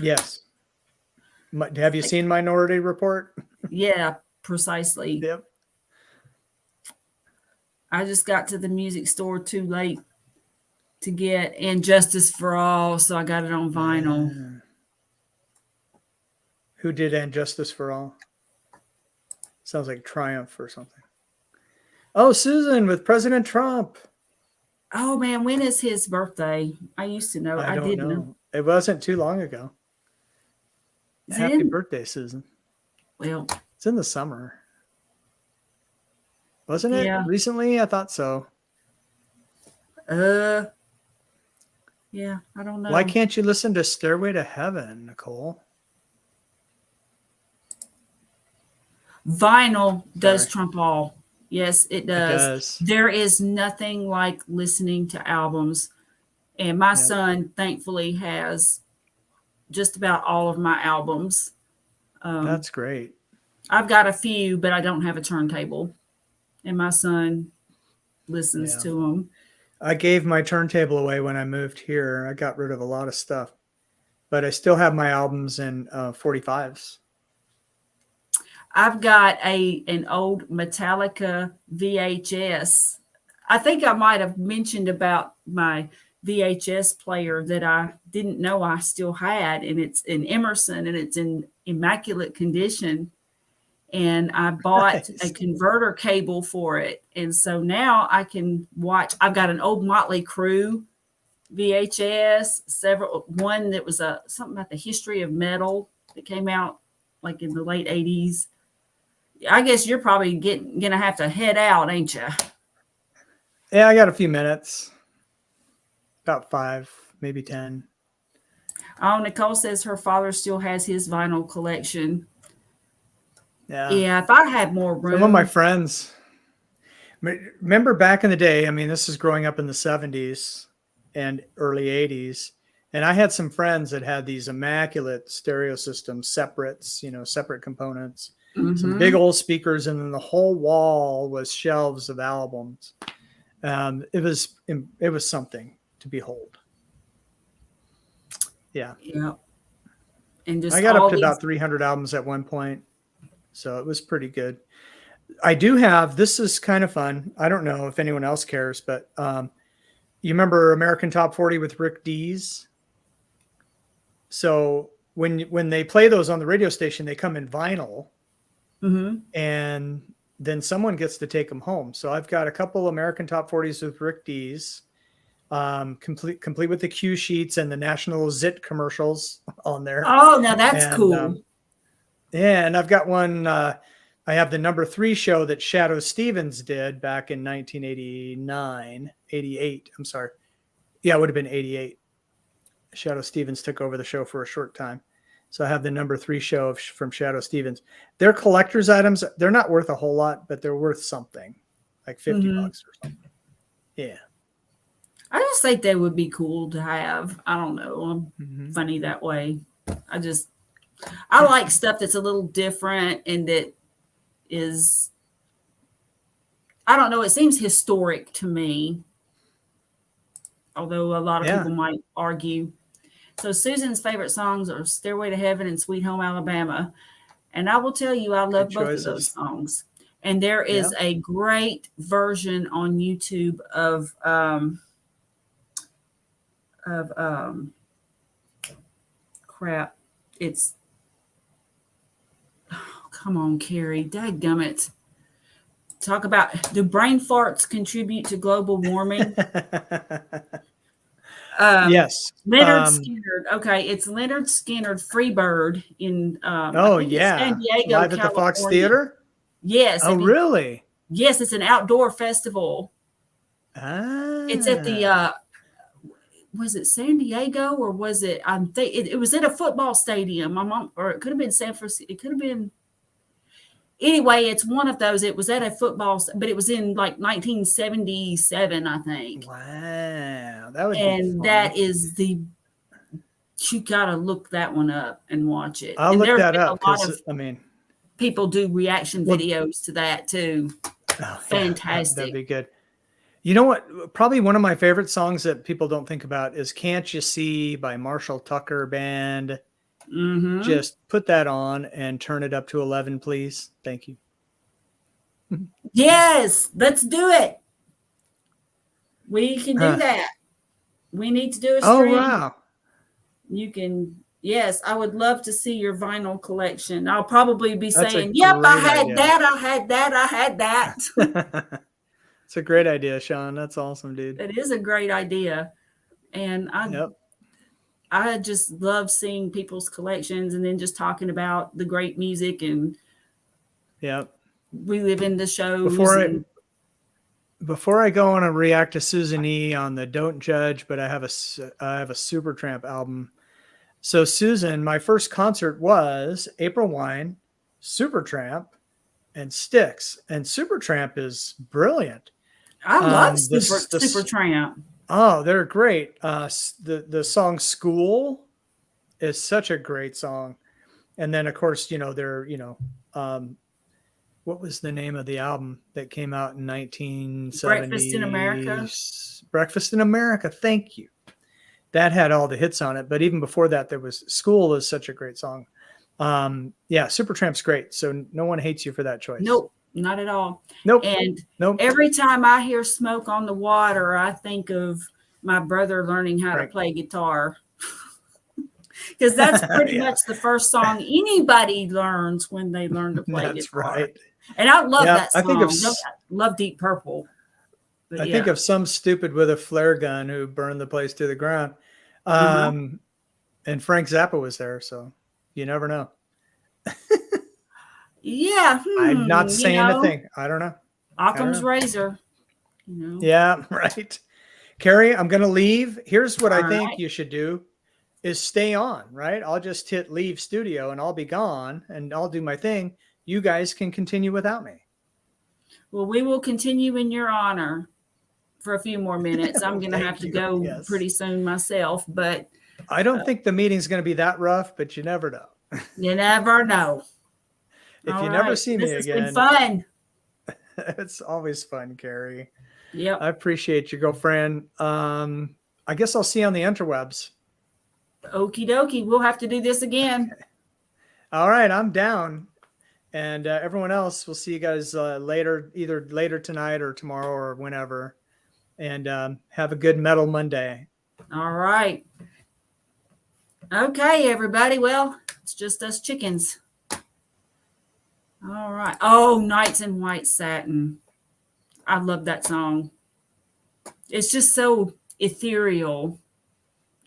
Yes. Have you seen Minority Report? Yeah, precisely. Yep. I just got to the music store too late to get And Justice for All, so I got it on vinyl. Who did And Justice for All? Sounds like Triumph or something. Oh, Susan with President Trump. Oh man, when is his birthday? I used to know. I didn't know. It wasn't too long ago. Happy birthday, Susan. Well, it's in the summer. Wasn't it recently? I thought so. Yeah, I don't know. Why can't you listen to Stairway to Heaven, Nicole? Vinyl does trump all. Yes, it does. It does. There is nothing like listening to albums. And my son, thankfully, has just about all of my albums. That's great. I've got a few, but I don't have a turntable. And my son listens to them. I gave my turntable away when I moved here. I got rid of a lot of stuff, but I still have my albums in 45s. I've got an old Metallica VHS. I think I might have mentioned about my VHS player that I didn't know I still had, and it's in Emerson and it's in immaculate condition. And I bought a Nice. converter cable for it. And so now I can watch. I've got an old Motley Crue VHS, one that was something about the history of metal that came out like in the late 80s. I guess you're probably gonna have to head out, ain't you? Yeah, I got a few minutes. About 5, maybe 10. Oh, Nicole says her father still has his vinyl collection. Yeah. Yeah, if I had more Some of my room. friends remember back in the day. I mean, this is growing up in the 70s and early 80s. And I had some friends that had these immaculate stereo systems, separates, separate components, some big Mhm. old speakers, and then the whole wall was shelves of albums. It was something to behold. Yeah. Yeah. And I just got up all to these. about 300 albums at one point. So it was pretty good. I do have, this is kind of fun. I don't know if anyone else cares, but you remember American Top 40 with Rick Dees? So when they play those on the radio station, they come in vinyl, Mhm. and then someone gets to take them home. So I've got a couple American Top 40s with Rick Dees, complete with the cue sheets and the National Zit commercials on there. Oh, now that's And cool. yeah, and I've got one. I have the number 3 show that Shadow Stevens did back in 1989, 88. I'm sorry. Yeah, it would have been 88. Shadow Stevens took over the show for a short time. So I have the number 3 show from Shadow Stevens. They're collector's items. They're not worth a whole lot, but they're worth something, like $50 Mhm. or something. Yeah. I just think they would be cool to have. I don't know. I'm Mm-hmm. funny that way. I like stuff that's a little different and that is, I don't know, it seems historic to me, although a lot of Yeah. people might argue. So Susan's favorite songs are Stairway to Heaven and Sweet Home Alabama. And I will tell you, I Good love both of those choices. songs. And there Yeah. is a great version on YouTube of crap. It's, oh, come on, Carrie. Dadgummit. Talk about, do brain farts contribute to global warming? Yes. Leonard Skinner. Okay, it's Leonard Skinner Freebird in I Oh, think it's San yeah. Diego, Live at the Fox California. Theater? Yes, Oh, really? yes, it's an outdoor festival. It's at the Ah. was it San Diego or was it? It was at a football stadium. My mom, or it could have been San Francisco. It could have been. Anyway, it's one of those. It was at a football, but it was in like 1977, I think. Wow. That would be And fun. that is you gotta look that one up and watch it. I'll And look there's that been a up lot because, of I mean, people do reaction well, videos to that too. oh, yeah, that'd Fantastic. be good. You know what? Probably one of my favorite songs that people don't think about is Can't You See by Marshall Tucker Band. Mm-hmm. Just put that on and turn it up to 11, please. Thank you. Yes, let's do it. We can do that. We need to do a Oh, stream. wow. You can, yes, I would love to see your vinyl collection. I'll probably be That's a saying, yep, I great had idea. that, I had that, I had that. It's a great idea, Sean. That's awesome, dude. It is a great idea. And Yep. I just love seeing people's collections and then just talking about the great music and Yep. reliving the shows. Before I go on and react to Susan E on the Don't Judge, but I have a Supertramp album. So Susan, my first concert was April Wine, Supertramp, and Styx. And Supertramp is brilliant. I love Supertramp. Oh, they're great. The song "School" is such a great song, and then of course they're what was the name of the album that came out in Breakfast in 1970? America. Breakfast in America. Thank you. That had all the hits on it. But even before that, there was School is such a great song. Yeah, Supertramp's great. So no one hates you for that choice. Nope, not at all. Nope. And Nope. every time I hear Smoke on the Water, I think of my brother learning how to play guitar. Because that's pretty much the first song anybody learns when they learn to play That's guitar. right. And I love Yeah, that song. Love Deep Purple. But I think of some stupid with a flare gun who burned the place to the ground. And Frank Zappa was there, so you never know. Yeah. I'm not saying a thing. I don't know. Occam's razor. You know? Yeah, right. Carrie, I'm going to leave. Here's what I think you should do is stay on, right? I'll just hit leave studio and I'll be gone and I'll do my thing. You guys can continue without me. Well, we will continue in your honor for a few more minutes. I'm going to have to go pretty soon myself, but I don't think the meeting's going to be that rough, but you never know. You never know. If you never see me again. It's been fun. It's always fun, Carrie. Yep. I appreciate you, girlfriend. I guess I'll see you on the interwebs. Okie dokie. We'll have to do this again. All right. I'm down. And everyone else, we'll see you guys later, either later tonight or tomorrow or whenever. And have a good Metal Monday. All right. Okay, everybody. Well, it's just us chickens. All right. Oh, Nights in White Satin. I love that song. It's just so ethereal.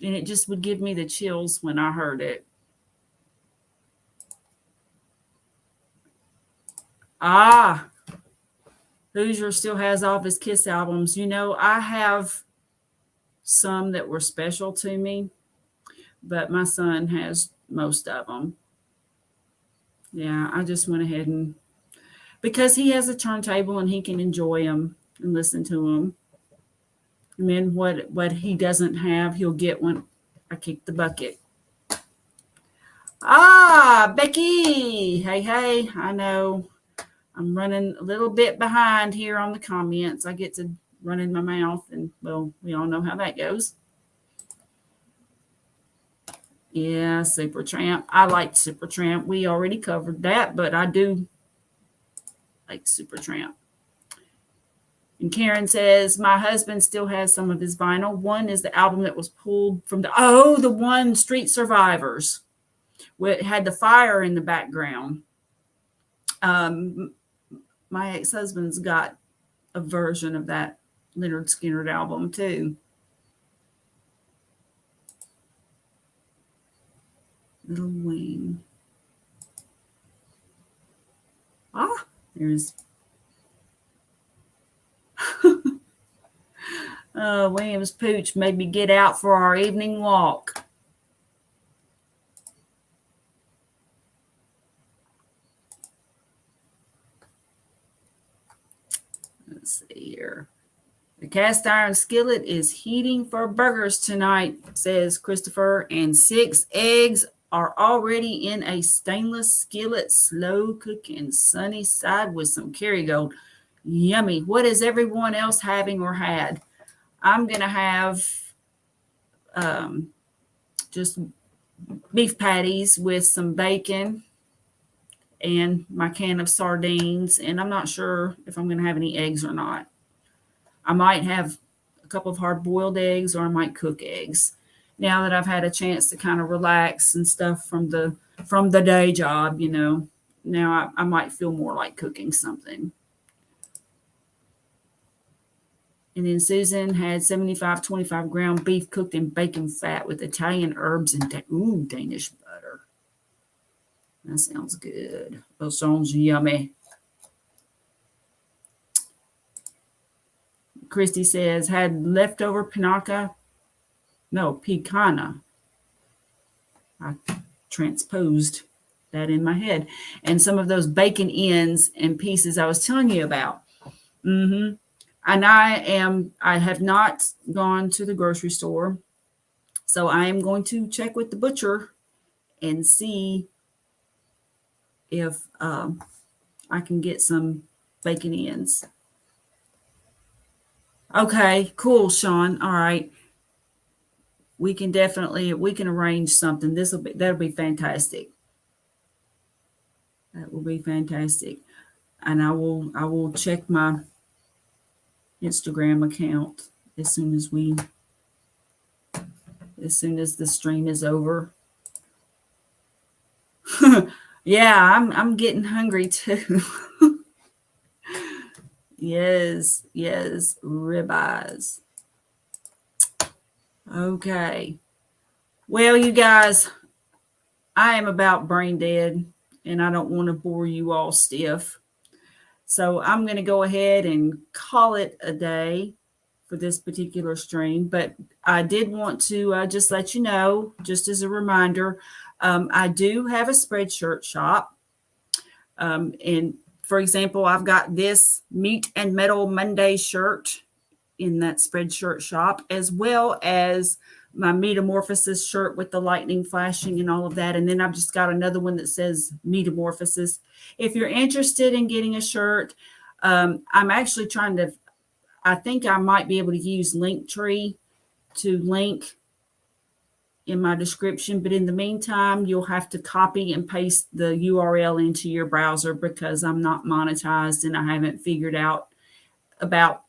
And it just would give me the chills when I heard it. Hoosier still has all of his Kiss albums. You know, I have some that were special to me, but my son has most of them. Yeah, I just went ahead and, because he has a turntable and he can enjoy them and listen to them. And then what he doesn't have, he'll get when I kick the bucket. Becky. Hey, I know I'm running a little bit behind here on the comments. I get to run in my mouth, and, well, we all know how that goes. Yeah, Supertramp. I like Supertramp. We already covered that, but I do like Supertramp. And Karen says, my husband still has some of his vinyl. One is the album that was pulled from the one, Street Survivors. It had the fire in the background. My ex-husband's got a version of that Leonard Skinner album too. Little Wayne. There's William's Pooch made me get out for our evening walk. Let's see here. The cast iron skillet is heating for burgers tonight, says Christopher, and 6 eggs are already in a stainless skillet, slow cooking, sunny side with some Kerrygold. Yummy. What is everyone else having or had? I'm going to have just beef patties with some bacon and my can of sardines. And I'm not sure if I'm going to have any eggs or not. I might have a couple of hard-boiled eggs, or I might cook eggs. Now that I've had a chance to kind of relax and stuff from the day job, you know, now I might feel more like cooking something. And then Susan had 75-25 ground beef cooked in bacon fat with Italian herbs and Danish butter. That sounds good. That sounds yummy. Christy says, had leftover picana. I transposed that in my head. And some of those bacon ends and pieces I was telling you about. And I have not gone to the grocery store. So I am going to check with the butcher and see if I can get some bacon ends. Okay, cool, Sean. All right. We can arrange something. That'll be fantastic. That will be fantastic. And I will check my Instagram account as soon as the stream is over. Yeah, I'm getting hungry too. Yes, ribeyes. Okay. Well, you guys, I am about brain dead and I don't want to bore you all stiff. So I'm going to go ahead and call it a day for this particular stream. But I did want to just let you know, just as a reminder, I do have a Spreadshirt shop. And for example, I've got this Meat and Metal Monday shirt in that Spreadshirt shop, as well as my Metamorphosis shirt with the lightning flashing and all of that. And then I've just got another one that says Metamorphosis. If you're interested in getting a shirt, I'm actually I think I might be able to use Linktree to link in my description. But in the meantime, you'll have to copy and paste the URL into your browser because I'm not monetized and I haven't figured out about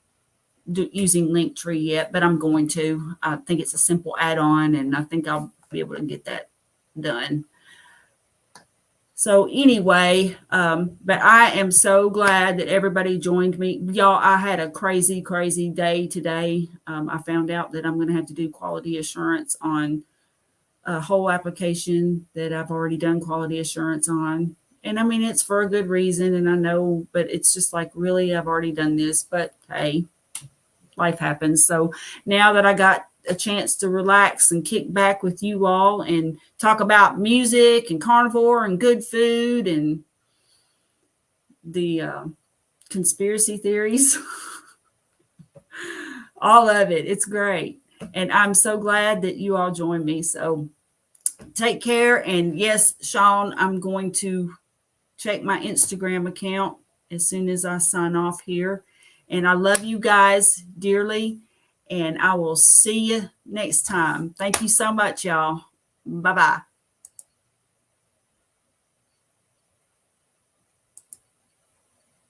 using Linktree yet, but I'm going to. I think it's a simple add-on, and I think I'll be able to get that done. So anyway, but I am so glad that everybody joined me. Y'all, I had a crazy, crazy day today. I found out that I'm going to have to do quality assurance on a whole application that I've already done quality assurance on. And I mean, it's for a good reason, and I know, but it's just like, really, I've already done this, but hey, life happens. So now that I got a chance to relax and kick back with you all and talk about music and carnivore and good food and the conspiracy theories, all of it, it's great. And I'm so glad that you all joined me. So take care. And yes, Sean, I'm going to check my Instagram account as soon as I sign off here. And I love you guys dearly. And I will see you next time. Thank you so much, y'all. Bye-bye.